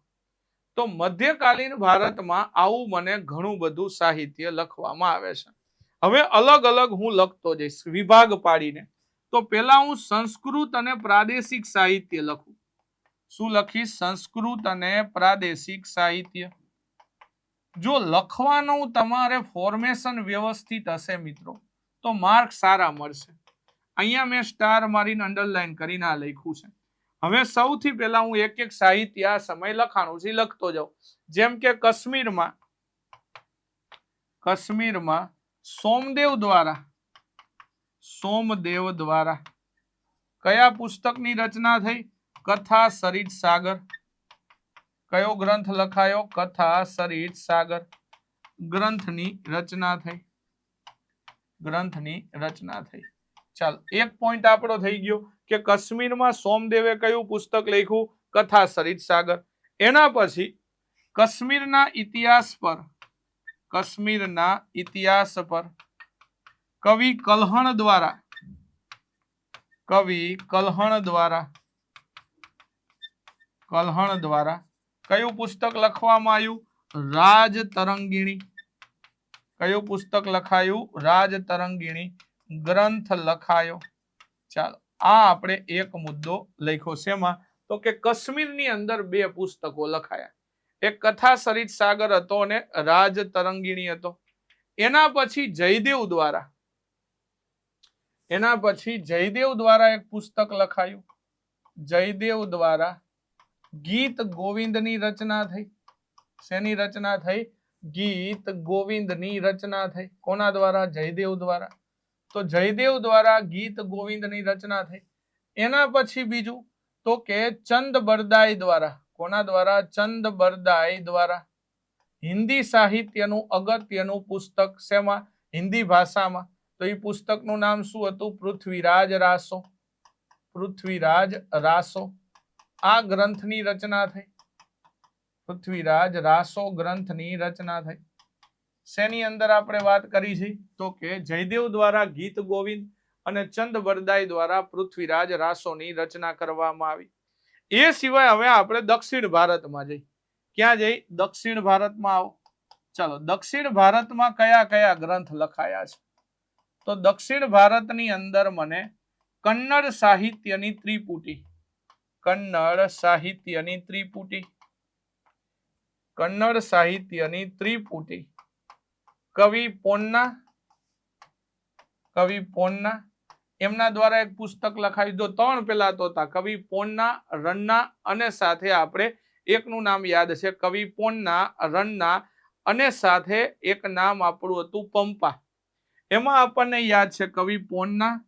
તો મધ્યકાલીન ભારતમાં આવું મને ઘણું બધું સાહિત્ય લખવામાં આવે છે. હવે અલગ અલગ હું લખતો જઈશ વિભાગ પાડીને. તો પેલા હું સંસ્કૃત અને પ્રાદેશિક સાહિત્ય લખું. શું લખીશ? સંસ્કૃત અને પ્રાદેશિક સાહિત્ય. જો લખવાનું તમારે ફોર્મેશન વ્યવસ્થિત હશે મિત્રો તો માર્ક સારા મળશે. અહીંયા મેં સ્ટાર મારીને અંડરલાઈન કરીને આ લખ્યું છે. હવે સૌથી પહેલા હું એક એક સાહિત્ય આ સમય લખાણું છે લખતો જાઉં. જેમ કે કાશ્મીરમાં સોમદેવ દ્વારા કયા પુસ્તકની રચના થઈ? કથા સરિત સાગર. કયો ગ્રંથ લખાયો? કથા સરિત સાગર. ગ્રંથની રચના થઈ. ચાલ, એક પોઈન્ટ આપણો થઈ ગયો કે કાશ્મીરમાં સોમદેવે કયું પુસ્તક લખ્યું? કથા સરિત સાગર. એના પછી કાશ્મીરના ઇતિહાસ પર કવિ કલ્હણ દ્વારા કયું પુસ્તક લખવામાં આવ્યું? રાજતરંગિણી. કયું પુસ્તક લખાયું? રાજતરંગિણી ગ્રંથ લખાયો. ચાલો, આ આપણે એક મુદ્દો લખ્યો. શેમાં? તો કે કાશ્મીરની અંદર બે પુસ્તકો લખાયા. એક કથા સરિત સાગર હતો અને રાજતરંગિણી હતો. એના પછી જયદેવ દ્વારા એક પુસ્તક લખાયું. જયદેવ દ્વારા ગીત ગોવિંદની રચના થઈ. શેની રચના થઈ? ગીત ગોવિંદની રચના થઈ. કોના દ્વારા? જયદેવ દ્વારા. તો જયદેવ દ્વારા ગીત ગોવિંદની રચના થઈ. એના પછી બીજું તો કે ચંદ બરદાઈ દ્વારા. કોના દ્વારા? ચંદ બરદાઈ દ્વારા હિન્દી સાહિત્યનું અગત્યનું પુસ્તક. શેમાં? હિન્દી ભાષામાં. તો એ પુસ્તકનું નામ શું હતું? પૃથ્વીરાજ રાસો. આ ગ્રંથની રચના થઈ. પૃથ્વીરાજ રાસો ગ્રંથની રચના થઈ. શેની અંદર આપણે વાત કરી છે? તો કે જયદેવ દ્વારા ગીત ગોવિંદ અને ચંદ બરદાઈ દ્વારા પૃથ્વીરાજ રાસોની રચના કરવામાં આવી. એ સિવાય હવે આપણે દક્ષિણ ભારતમાં જઈ. ક્યાં જઈ? દક્ષિણ ભારતમાં આવો. ચાલો, દક્ષિણ ભારતમાં કયા કયા ગ્રંથ લખાયા છે? તો દક્ષિણ ભારતની અંદર મને કન્નડ સાહિત્યની ત્રિપુટી કવિ પોન્ના એમના દ્વારા એક પુસ્તક લખાયું. જો ત્રણ પેલા તો હતા કવિ પોન્ના, રન્ના અને સાથે આપણે એકનું નામ યાદ છે. કવિ પોન્ના, રન્ના અને સાથે એક નામ આપણું હતું પંપા. એમાં આપણને યાદ છે કવિ પોન્ના,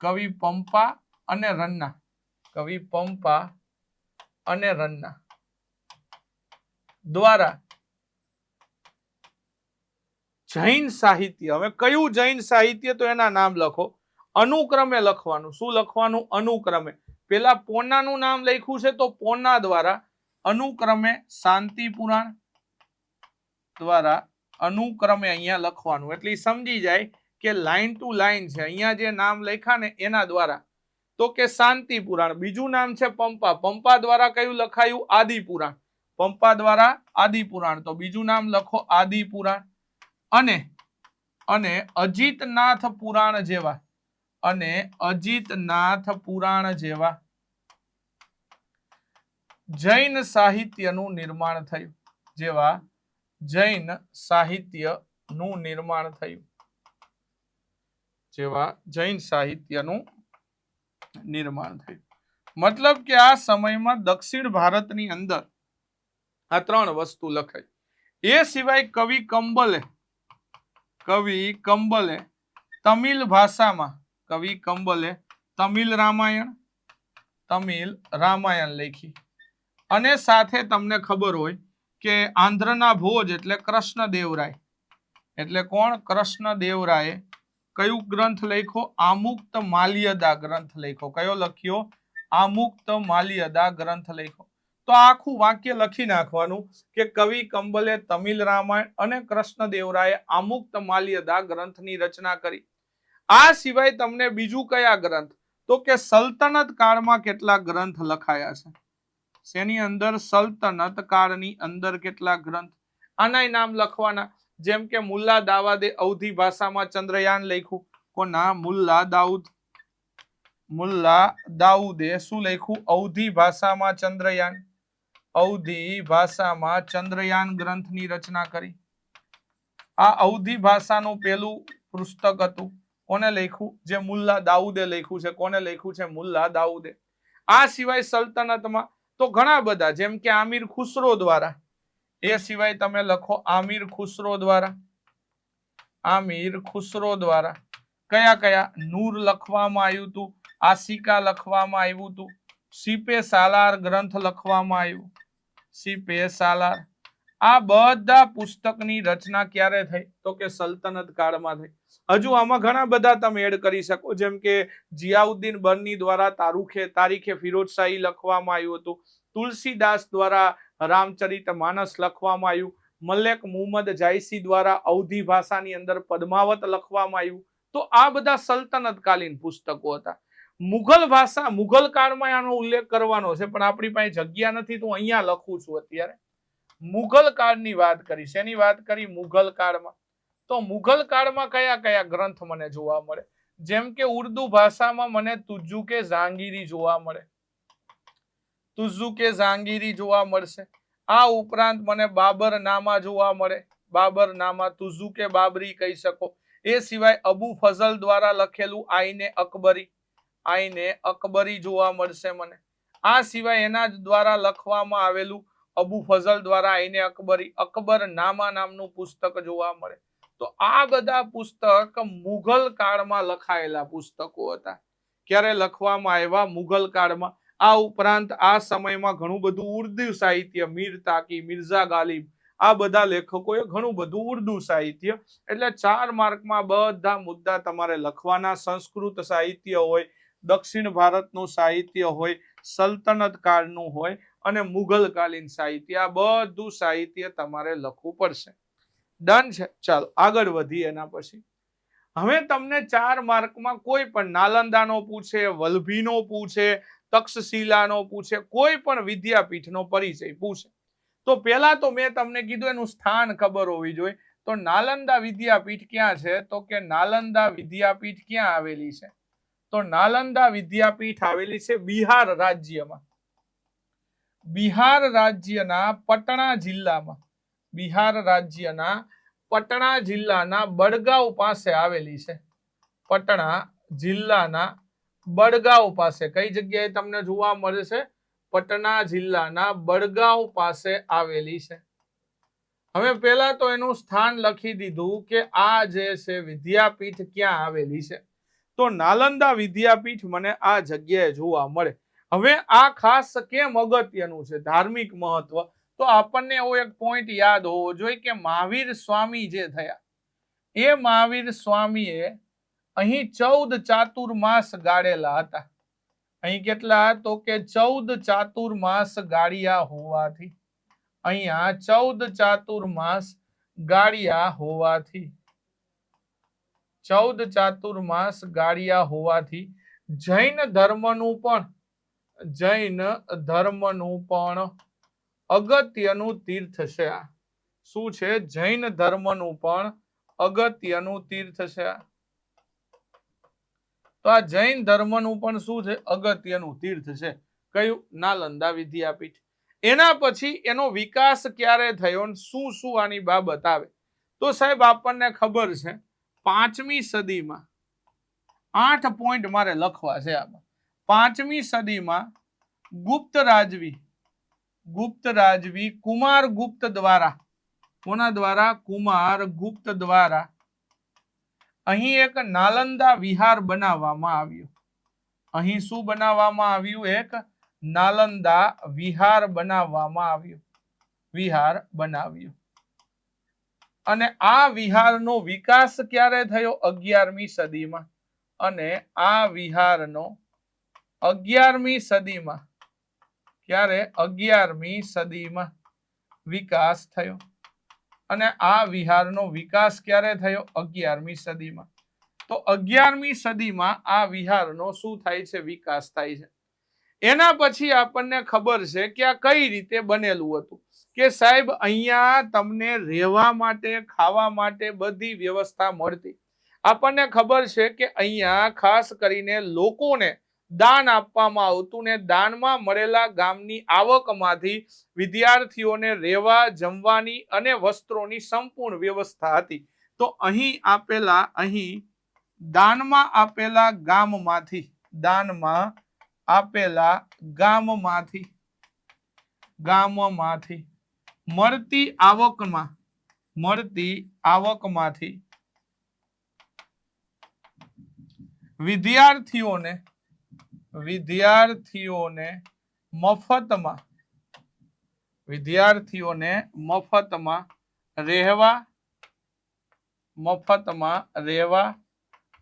કવિ પંપા અને રન્ના. કવિ પંપા અને રન્ના દ્વારા જૈન સાહિત્ય. હવે કયું જૈન સાહિત્ય? તો એના નામ લખો. અનુક્રમે લખવાનું. શું લખવાનું? અનુક્રમે. પેલા પોન્નાનું નામ લખ્યું છે તો પોન્ના દ્વારા અનુક્રમે શાંતિ પુરાણ દ્વારા અનુક્રમે અહીંયા લખવાનું. એટલે સમજી જાય કે લાઈન ટુ લાઈન છે. અહીંયા જે નામ લખ્યા ને એના દ્વારા. તો કે શાંતિ પુરાણ. બીજું નામ છે પંપા. પંપા દ્વારા કયું લખાયું? આદિ પુરાણ. પંપા દ્વારા આદિ પુરાણ. તો બીજું નામ લખો આદિ પુરાણ. અને અજીતનાથ પુરાણ જેવા અને અજીતનાથ પુરાણ જેવા જૈન સાહિત્યનું નિર્માણ થયું. જેવા જૈન સાહિત્યનું નિર્માણ થયું. જેવા જૈન સાહિત્યનું નિર્માણ થયું. મતલબ કે આ સમયમાં દક્ષિણ ભારતની અંદર આ ત્રણ વસ્તુ લખાઈ. એ સિવાય કવિ કંબલે તમિલ ભાષામાં તમિલ રામાયણ લખી. અને સાથે તમને ખબર હોય કે આંધ્રના ભોજ એટલે કૃષ્ણદેવરાય, એટલે કોણ? કૃષ્ણદેવરાયે કયું ગ્રંથ લખ્યો? આમુક્ત માલ્યદા ગ્રંથ લખ્યો. કયો લખ્યો? આમુક્ત માલ્યદા ગ્રંથ લખ્યો. તો આખું વાક્ય લખી નાખવાનું કે કવિ કંબલે તમિલ રામાયણ અને કૃષ્ણદેવરાયે આમુક્ત માલ્યદા ગ્રંથની રચના કરી. આ સિવાય તમને બીજું કયા ગ્રંથ? તો કે સલ્તનત કાળમાં કેટલા ગ્રંથ લખાયા છે. શેની અંદર? સલ્તનત કાળની અંદર કેટલા ગ્રંથ? આના નામ લખવાના. જેમ કે મુલ્લા દાઉદે અવધી ભાષામાં ચંદ્રયાન લખ્યું. કોના? મુલ્લા દાઉદે શું લખ્યું? અવધી ભાષામાં ચંદ્રયાન. અવધી ભાષામાં ચંદ્રયાન ગ્રંથની રચના કરી. આ અવધી ભાષાનું પેલું પુસ્તક હતું. કોને લખ્યું? જે મુલ્લા દાઉદે લખ્યું છે. કોને લખ્યું છે? મુલ્લા દાઉદે. આ સિવાય સલ્તનતમાં તો ઘણા બધા, જેમ કે આમીર ખુસરો દ્વારા. એ સિવાય તમે લખો આમીર ખુસરો દ્વારા કયા કયા? નૂર લખવામાં આવ્યું હતું, આશિકા લખવામાં આવ્યું હતું, સીપે સાલાર ગ્રંથ લખવામાં આવ્યું. સીપે સાલાર. આ બધા પુસ્તકની રચના ક્યારે થઈ? તો કે સલ્તનત કાળમાં થઈ. હજુ આમાં ઘણા બધા તમે એડ કરી શકો, જેમ કે જિયાઉદ્દીન બર્ની દ્વારા તારીખે ફિરોજશાહી લખવામાં આવ્યું હતું. તુલસીદાસ દ્વારા રામચરિત માનસ લખવામાં આવ્યું. મલેક મુહમ્મદ જાયસી દ્વારા અવધી ભાષાની અંદર પદ્માવત લખવામાં આવ્યું. તો આ બધા સલ્તનતકાલીન પુસ્તકો હતા. મુઘલ કાળમાં આનો ઉલ્લેખ કરવાનો છે, પણ આપણી પાસે જગ્યા નથી, તો અહીંયા લખું છું. અત્યારે મુઘલ કાળની વાત કરી. શેની વાત કરી? મુઘલ કાળમાં. તો મુઘલ કાળમાં કયા કયા ગ્રંથ મને જોવા મળે? જેમ કે ઉર્દુ ભાષામાં મને તુજુકે જહાંગીરી જોવા મળે. જોવા મળશે. આ ઉપરાંત મને બાબરનામા જોવા મળે. બાબરનામા, તુજુકે બાબરી કહી શકો. એ સિવાય અબુ ફઝલ દ્વારા લખેલું આઈને અકબરી જોવા મળશે મને. આ સિવાય એના દ્વારા લખવામાં આવેલું અબુ ફઝલ દ્વારા આઈને અકબરનામા નામનું પુસ્તક જોવા મળે. તો આ બધા પુસ્તક મુઘલ કાળમાં લખાયેલા પુસ્તકો હતા. ક્યારે લખવામાં આવ્યા? મુઘલ કાળમાં. આ ઉપરાંત આ સમયમાં ઘણું બધું ઉર્દુ સાહિત્ય, મીર તાકી, મિર્ઝા ગાલિબ, આ બધા લેખકોએ ઘણું બધું ઉર્દુ સાહિત્ય. એટલે 4 માર્કમાં બધા મુદ્દા તમારે લખવાના. સંસ્કૃત સાહિત્ય હોય, દક્ષિણ ભારતનું સાહિત્ય હોય, સલ્તનત કાળનું હોય અને મુઘલકાલીન સાહિત્ય. આ બધું સાહિત્ય તમારે લખવું પડશે. ડન છે? ચાલો આગળ વધીએ. એના પછી હવે તમને 4 માર્કમાં કોઈ પણ નાલંદાનો પૂછે, વલ્લભીનો પૂછે, તક્ષશિલાનો પૂછે, કોઈ પણ વિદ્યાપીઠનો પરિચય પૂછે, તો પહેલા તો મેં તમને કીધું એનું સ્થાન ખબર હોવી જોઈએ. તો નાલંદા વિદ્યાપીઠ ક્યાં છે? તો કે નાલંદા વિદ્યાપીઠ ક્યાં આવેલી છે? તો નાલંદા વિદ્યાપીઠ આવેલી છે બિહાર રાજ્યમાં. બિહાર રાજ્યના પટણા જિલ્લામાં. બિહાર રાજ્યના પટણા જિલ્લાના બડગાંવ પાસે આવેલી છે. પટણા જિલ્લાના બડગાંવ પાસે. કઈ જગ્યાએ તમને જોવા મળે છે? પટના જિલ્લાના બડગાંવ પાસે આવેલી છે. હવે પહેલા તો એનું સ્થાન લખી દીધું કે આ જે છે વિદ્યાપીઠ ક્યાં આવેલી છે. તો નાલંદા વિદ્યાપીઠ મને આ જગ્યાએ જોવા મળે. હવે આ ખાસ કેમ અગત્યનું છે? ધાર્મિક મહત્વ. તો આપણને એવો એક પોઈન્ટ યાદ હોવો જોઈએ કે મહાવીર સ્વામી જે થયા, એ મહાવીર સ્વામીએ અહીં 14 ચાતુર્માસ ગાળેલા હતા. અહીં કેટલા? તો કે 14 ચાતુર્માસ ગાળ્યા હોવાથી, અહીંયા 14 ચાતુર્માસ ગાળ્યા હોવાથી, 14 ચાતુર્માસ ગાળ્યા હોવાથી જૈન ધર્મનું પણ અગત્યનું તીર્થ છે. શું છે? જૈન ધર્મનું પણ અગત્યનું તીર્થ છે. તો આ જૈન ધર્મનું પણ શું છે? અગત્યનું તીર્થ છે. કયું? નાલંદા વિદ્યાપીઠ. એના પછી એનો વિકાસ ક્યારે થયો, શું શું આની બાબત આવે? તો સાહેબ આપણને ખબર છે 5મી સદીમાં 8 પોઈન્ટ મારે લખવા છે આમાં. 5મી સદીમાં ગુપ્ત રાજવી કુમાર ગુપ્ત દ્વારા, કોના દ્વારા? કુમાર ગુપ્ત દ્વારા અહીં એક નાલંદા વિહાર બનાવવામાં આવ્યો. અહીં શું બનાવવામાં આવ્યું? એક નાલંદા વિહાર બનાવવામાં આવ્યું. વિહાર બનાવ્યું. અને આ વિહારનો વિકાસ ક્યારે થયો? 11મી સદીમાં. અને આ વિહારનો 11મી સદીમાં, ક્યારે? 11મી સદીમાં વિકાસ થયો. અને આ વિહારનો વિકાસ ક્યારે થયો? 11મી સદીમાં. તો 11મી સદીમાં આ વિહારનો શું થાય છે? વિકાસ થાય છે. એના પછી આપણને ખબર છે કે આ કઈ રીતે બનેલું હતું, કે સાહેબ અહીંયા તમને રહેવા માટે, ખાવા માટે બધી વ્યવસ્થા મળતી. આપણને ખબર છે કે અહીંયા ખાસ કરીને લોકોને દાન આપવામાં આવતું ને દાનમાં મળેલા ગામની આવકમાંથી વિદ્યાર્થીઓને રહેવા, જમવાની અને વસ્ત્રોની સંપૂર્ણ વ્યવસ્થા હતી. તો અહીં દાનમાં આપેલા ગામમાંથી મળતી આવકમાંથી વિદ્યાર્થીઓને મફતમાં રહેવા,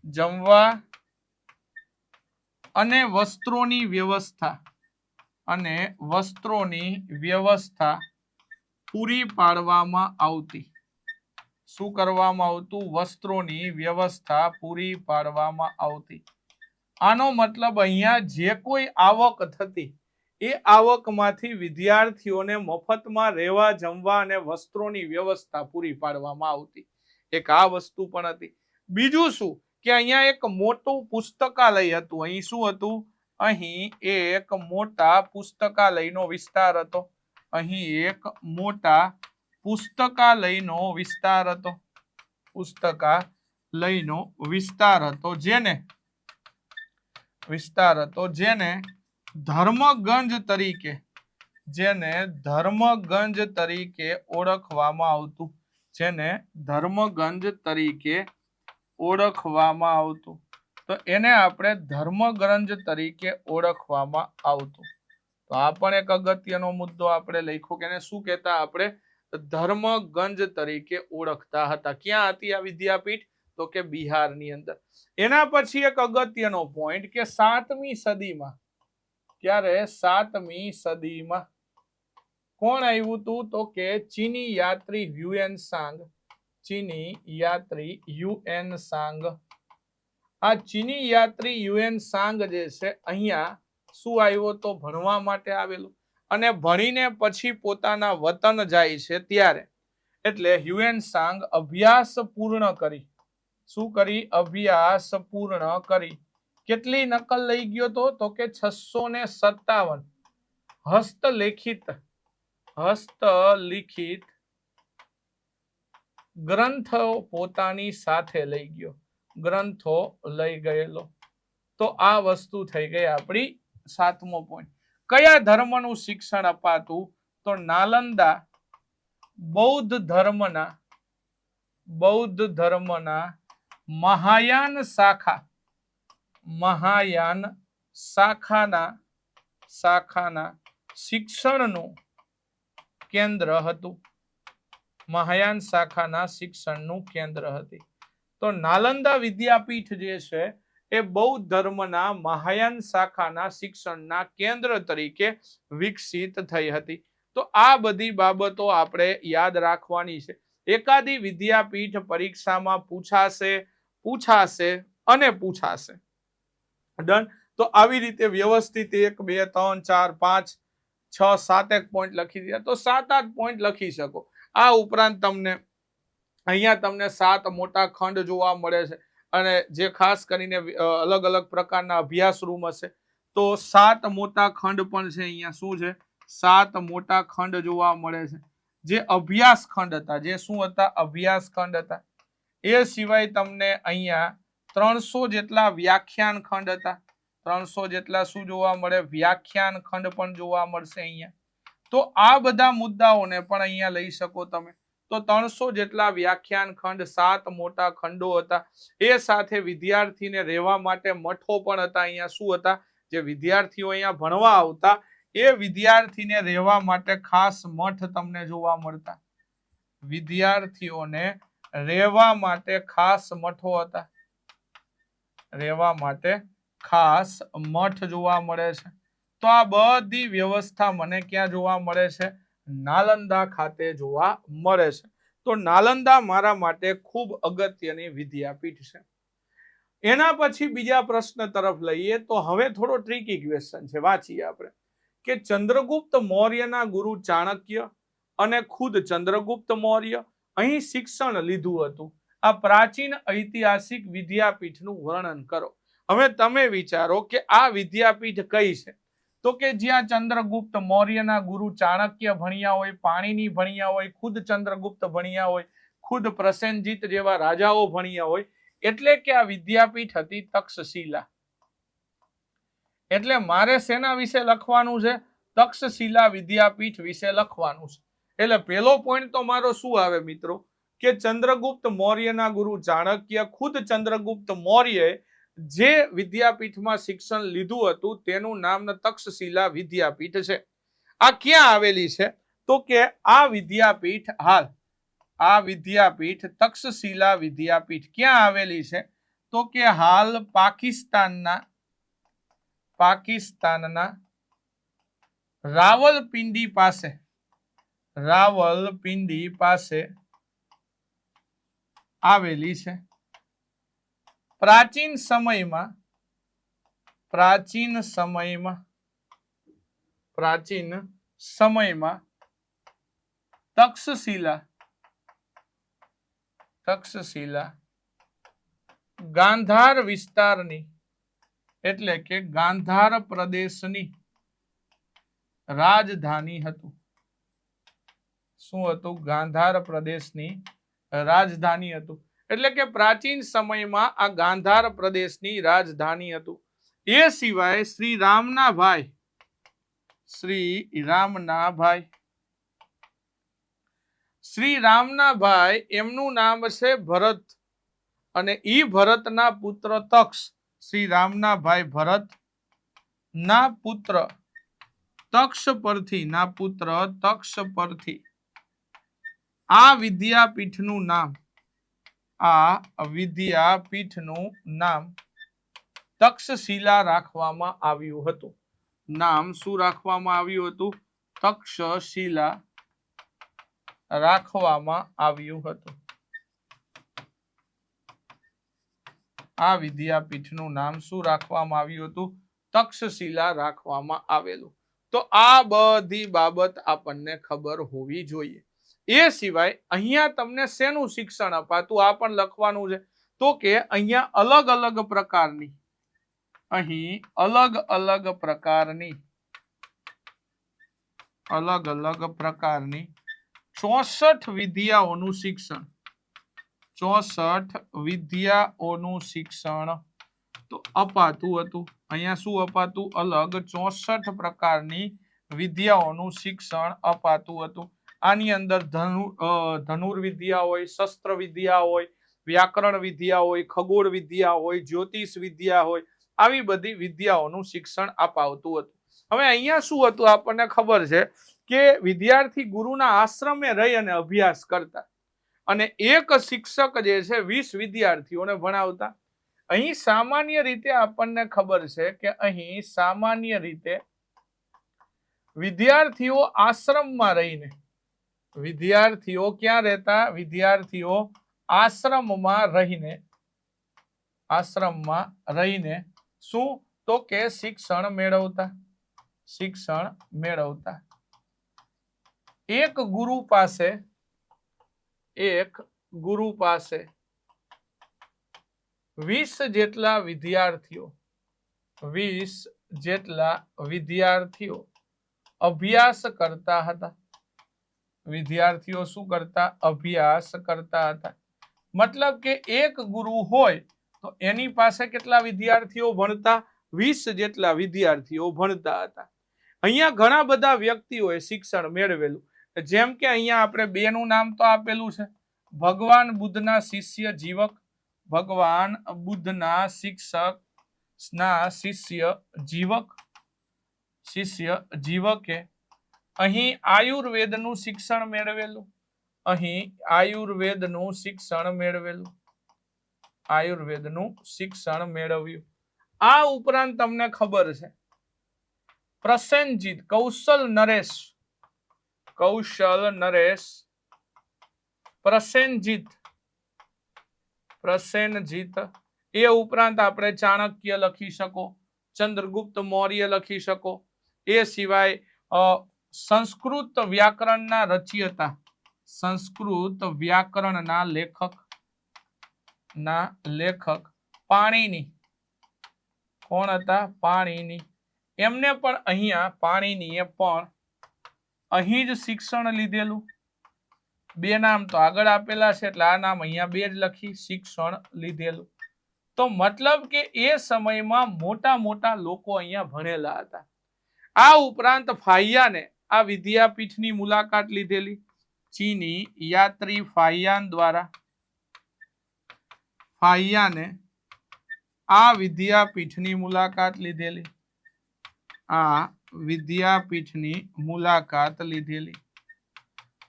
જમવા અને વસ્ત્રોની વ્યવસ્થા પૂરી પાડવામાં આવતી. શું કરવામાં આવતું? વસ્ત્રોની વ્યવસ્થા પૂરી પાડવામાં આવતી. આનો મતલબ અહીંયા જે કોઈ આવક થતી એ આવકમાંથી વિદ્યાર્થીઓને મફતમાં રહેવા, જમવા અને વસ્ત્રોની વ્યવસ્થા પૂરી પાડવામાં આવતી. એક આ વસ્તુ પણ હતી. બીજું શું કે અહીંયા એક મોટું પુસ્તકાલય હતું. અહીં શું હતું? અહીં એક મોટા પુસ્તકાલયનો વિસ્તાર હતો. અહીં એક મોટા પુસ્તકાલયનો વિસ્તાર હતો. જેને ધર્મગંજ તરીકે ઓળખવામાં આવતું. તો એને આપણે ધર્મગંજ તરીકે ઓળખવામાં આવતું. તો આ પણ એક અગત્યનો મુદ્દો આપણે લખ્યો કે એને શું કહેતા? આપણે ધર્મગંજ તરીકે ઓળખતા હતા. ક્યાં હતી આ વિદ્યાપીઠ? તો કે બિહારની અંદર. એના પછી એક અગત્યનો પોઈન્ટ કે 7મી સદીમાં, ક્યારે? 7મી સદીમાં કોણ આવ્યું હતું? તો કે ચીની યાત્રી હ્યુએન સાંગ. આ ચીની યાત્રી હ્યુએન સાંગ જે છે અહીંયા શું આવ્યો? તો ભણવા માટે આવેલું. અને ભણીને પછી પોતાના વતન જાય છે ત્યારે, એટલે હ્યુએન સાંગ અભ્યાસ પૂર્ણ કરી. શું કરી? અભ્યાસ પૂર્ણ કરી. કેટલી નકલ લઈ ગયો તો કે 657 હસ્તલિખિત ગ્રંથો પોતાની સાથે લઈ ગયો. ગ્રંથો લઈ ગયેલો. તો આ વસ્તુ થઈ ગઈ આપણી 7મો પોઈન્ટ. કયા ધર્મનું શિક્ષણ અપાતું? તો નાલંદા બૌદ્ધ ધર્મના મહાયાન શાખાના શિક્ષણનું કેન્દ્ર હતું. મહાયાન શાખાના શિક્ષણનું કેન્દ્ર હતી. તો નાલંદા વિદ્યાપીઠ જે છે એ બૌદ્ધ ધર્મના મહાયાન શાખાના શિક્ષણના કેન્દ્ર તરીકે વિકસિત થઈ હતી. તો આ બધી બાબતો આપણે યાદ રાખવાની છે. એકાદી વિદ્યાપીઠ પરીક્ષામાં પૂછાશે. ડન. તો આવી રીતે વ્યવસ્થિત 1 2 3 4 5 6 7 એક પોઈન્ટ લખી દીધા તો 7-8 પોઈન્ટ લખી શકો. આ ઉપરાંત તમને 7 મોટા ખંડ જોવા મળે છે. અને જે ખાસ કરીને અલગ અલગ પ્રકારના અભ્યાસ રૂમ હશે તો 7 મોટા ખંડ પણ છે. અહીંયા શું છે? 7 મોટા ખંડ જોવા મળે છે, જે અભ્યાસ ખંડ હતા. જે શું હતા? અભ્યાસ ખંડ હતા. એ સિવાય તમને અહીંયા 300 જેટલા વ્યાખ્યાન ખંડ હતા. 300 જેટલા શું જોવા મળે? વ્યાખ્યાન ખંડ પણ જોવા મળશે અહીંયા. તો આ બધા મુદ્દાઓને પણ અહીંયા લઈ શકો તમે. તો 300 જેટલા વ્યાખ્યાન ખંડ, 7 મોટા ખંડો હતા. એ સાથે વિદ્યાર્થીને રહેવા માટે મઠો પણ હતા. અહીંયા શું હતા? જે વિદ્યાર્થીઓ અહીંયા ભણવા આવતા એ વિદ્યાર્થીને રહેવા માટે ખાસ મઠ તમને જોવા મળતા. વિદ્યાર્થીઓને રહેવા માટે ખાસ મઠો હતા. રહેવા માટે ખાસ મઠ જોવા મળે છે. તો આ બધી વ્યવસ્થા મને ક્યાં જોવા મળે છે? નાલંદા ખાતે જોવા મળે છે. તો નાલંદા મારા માટે ખૂબ અગત્યની વિદ્યાપીઠ છે. એના પછી બીજા પ્રશ્ન તરફ લઈએ તો હવે થોડો ટ્રિકી ક્વેશ્ચન છે, વાંચીએ આપણે કે ચંદ્રગુપ્ત મૌર્યના ગુરુ ચાણક્ય અને ખુદ ચંદ્રગુપ્ત મૌર્ય અહીં શિક્ષણ લીધું હતું. આ પ્રાચીન ઐતિહાસિક વિદ્યાપીઠનું વર્ણન કરો. હવે તમે વિચારો કે આ વિદ્યાપીઠ કઈ છે? તો કે જ્યાં ચંદ્રગુપ્ત મૌર્યના ગુરુ ચાણક્ય ભણ્યા હોય, પાણીની ભણ્યા હોય, ખુદ ચંદ્રગુપ્ત ભણ્યા હોય, ખુદ પ્રસેનજીત જેવા રાજાઓ ભણ્યા હોય. એટલે કે આ વિદ્યાપીઠ હતી તક્ષશિલા. એટલે મારે શેના વિશે લખવાનું છે? તક્ષશિલા વિદ્યાપીઠ વિશે લખવાનું છે. એટલે પહેલો પોઈન્ટ તો મારો શું આવે મિત્રો? કે ચંદ્રગુપ્ત મૌર્યના ગુરુ ચાણક્ય, ખુદ ચંદ્રગુપ્ત મૌર્યએ જે વિદ્યાપીઠમાં શિક્ષણ લીધું હતું તેનું નામ તક્ષશિલા વિદ્યાપીઠ છે. આ ક્યાં આવેલી છે? તો કે આ વિદ્યાપીઠ તક્ષશિલા વિદ્યાપીઠ ક્યાં આવેલી છે? તો કે હાલ પાકિસ્તાનના રાવલપિંડી પાસે આવેલી છે. પ્રાચીન સમયમાં તક્ષશિલા ગાંધાર વિસ્તારની એટલે કે ગાંધાર પ્રદેશની રાજધાની હતું. શું હતું? ગાંધાર પ્રદેશની રાજધાની હતું. એટલે કે પ્રાચીન સમયમાં આ ગાંધાર પ્રદેશની રાજધાની હતું. એ સિવાય શ્રી રામનાભાઈ એમનું નામ છે ભરત અને ઈ ભરતના પુત્ર તક્ષ. શ્રી રામનાભાઈ ભરત ના પુત્ર તક્ષ પરથી આ વિદ્યાપીઠનું નામ તક્ષશિલા રાખવામાં આવ્યું હતું. નામ શું રાખવામાં આવ્યું હતું? તક્ષશિલા રાખવામાં આવ્યું હતું. આ વિદ્યાપીઠનું નામ શું રાખવામાં આવ્યું હતું? તક્ષશિલા રાખવામાં આવેલું. તો આ બધી બાબત આપણને ખબર હોવી જોઈએ. એ સિવાય અહીંયા તમને શેનું શિક્ષણ અપાતું આ પણ લખવાનું છે. તો કે અહીંયા અલગ અલગ પ્રકારની 64 વિદ્યાઓનું શિક્ષણ તો અપાતું હતું. અહીંયા શું અપાતું? અલગ 64 પ્રકારની વિદ્યાઓનું શિક્ષણ અપાતું હતું. આની અંદર ધનુર્વિદ્યા હોય, શસ્ત્ર વિદ્યા હોય, વ્યાકરણ વિદ્યા હોય, ખગોળ વિદ્યા હોય, જ્યોતિષ વિદ્યા હોય, આવી બધી વિદ્યાઓનું શિક્ષણ અપાવતું હતું. હવે અહીંયા શું હતું? આપણને ખબર છે કે વિદ્યાર્થી ગુરુના આશ્રમે રહી અને અભ્યાસ કરતા અને એક શિક્ષક જે છે 20 વિદ્યાર્થીઓને ભણાવતા. અહીં સામાન્ય રીતે આપણને ખબર છે કે અહીં સામાન્ય રીતે વિદ્યાર્થીઓ આશ્રમમાં રહીને ક્યાં રહેતા? વિદ્યાર્થીઓ આશ્રમમાં રહીને શું? તો કે શિક્ષણ મેળવતા. એક ગુરુ પાસે 20 જેટલા વિદ્યાર્થીઓ અભ્યાસ કરતા હતા. વિદ્યાર્થીઓ શું કરતા? અભ્યાસ કરતા હતા. મતલબ કે એક ગુરુ હોય તો એની પાસે કેટલા વિદ્યાર્થીઓ ભણતા? 20 જેટલા વિદ્યાર્થીઓ ભણતા હતા. અહીંયા ઘણા બધા વ્યક્તિઓએ શિક્ષણ મેળવેલું. જેમ કે અહીંયા આપણે બે નું નામ તો આપેલું છે, ભગવાન બુદ્ધના શિષ્ય જીવક, ભગવાન બુદ્ધના શિષ્ય જીવકે અહીં આયુર્વેદનું શિક્ષણ મેળવેલું. આયુર્વેદનું શિક્ષણ મેળવ્યું. આ ઉપરાંત તમને ખબર છે પ્રસેનજીત, કૌશલ નરેશ પ્રસેનજીત. એ ઉપરાંત આપણે ચાણક્ય લખી શકો, ચંદ્રગુપ્ત મૌર્ય લખી શકો. એ સિવાય સંસ્કૃત વ્યાકરણના રચયિતા, સંસ્કૃત વ્યાકરણના લેખક પાણિની. કોણ હતા? પાણિની. એમને પણ અહીંયા પાણિનીએ પણ અહીં જ શિક્ષણ લીધેલું. બે નામ તો આગળ આપેલા છે એટલે આ નામ અહીંયા બે જ લખી, શિક્ષણ લીધેલું. તો મતલબ કે એ સમયમાં મોટા મોટા લોકો અહીંયા ભણેલા હતા. આ ઉપરાંત ફાહિયાને આ વિદ્યાપીઠની મુલાકાત લીધેલી. ચીની યાત્રી ફાહિયાને આ વિદ્યાપીઠની મુલાકાત લીધેલી.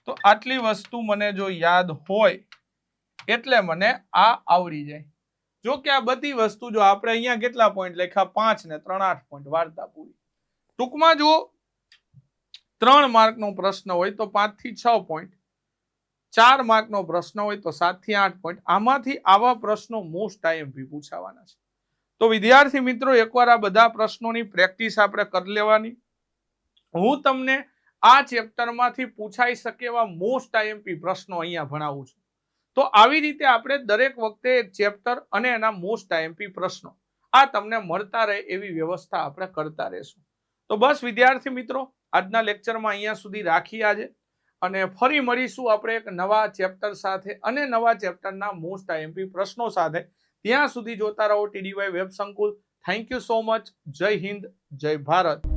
તો આટલી વસ્તુ મને જો યાદ હોય એટલે મને આ આવડી જાય. જો કે આ બધી વસ્તુ જો આપણે અહીંયા કેટલા પોઈન્ટ લખ્યા? 5 ને 3 8 પોઈન્ટ, વાર્તા પૂરી. ટૂંકમાં જો 3 માર્કનો પ્રશ્ન હોય તો 5 થી 6 પોઈન્ટ, 4 માર્કનો પ્રશ્ન હોય તો 7 થી 8 પોઈન્ટ. આમાંથી આવા પ્રશ્નો મોસ્ટ આઈએમપી પૂછાવાના છે. તો વિદ્યાર્થી મિત્રો, એકવાર આ બધા પ્રશ્નોની પ્રેક્ટિસ આપણે કરી લેવાની. હું તમને આ ચેપ્ટરમાંથી પૂછાઈ શકે એવા મોસ્ટ આઈએમપી પ્રશ્નો અહીંયા ભણાવું છું. તો આવી રીતે આપણે દરેક વખતે એક ચેપ્ટર અને એના મોસ્ટ આઈએમપી પ્રશ્નો આ તમને મળતા રહે એવી વ્યવસ્થા આપણે કરતા રહેશું. તો બસ વિદ્યાર્થી મિત્રો, આજના લેક્ચરમાં અહીંયા સુધી રાખીએ આજે, અને ફરી મળીશું આપણે એક નવા ચેપ્ટર સાથે અને નવા ચેપ્ટરના મોસ્ટ આઈએમપી પ્રશ્નો સાથે. ત્યાં સુધી જોતા રહો TDY વેબ સંકુલ. Thank you so much. જય હિન્દ, જય ભારત.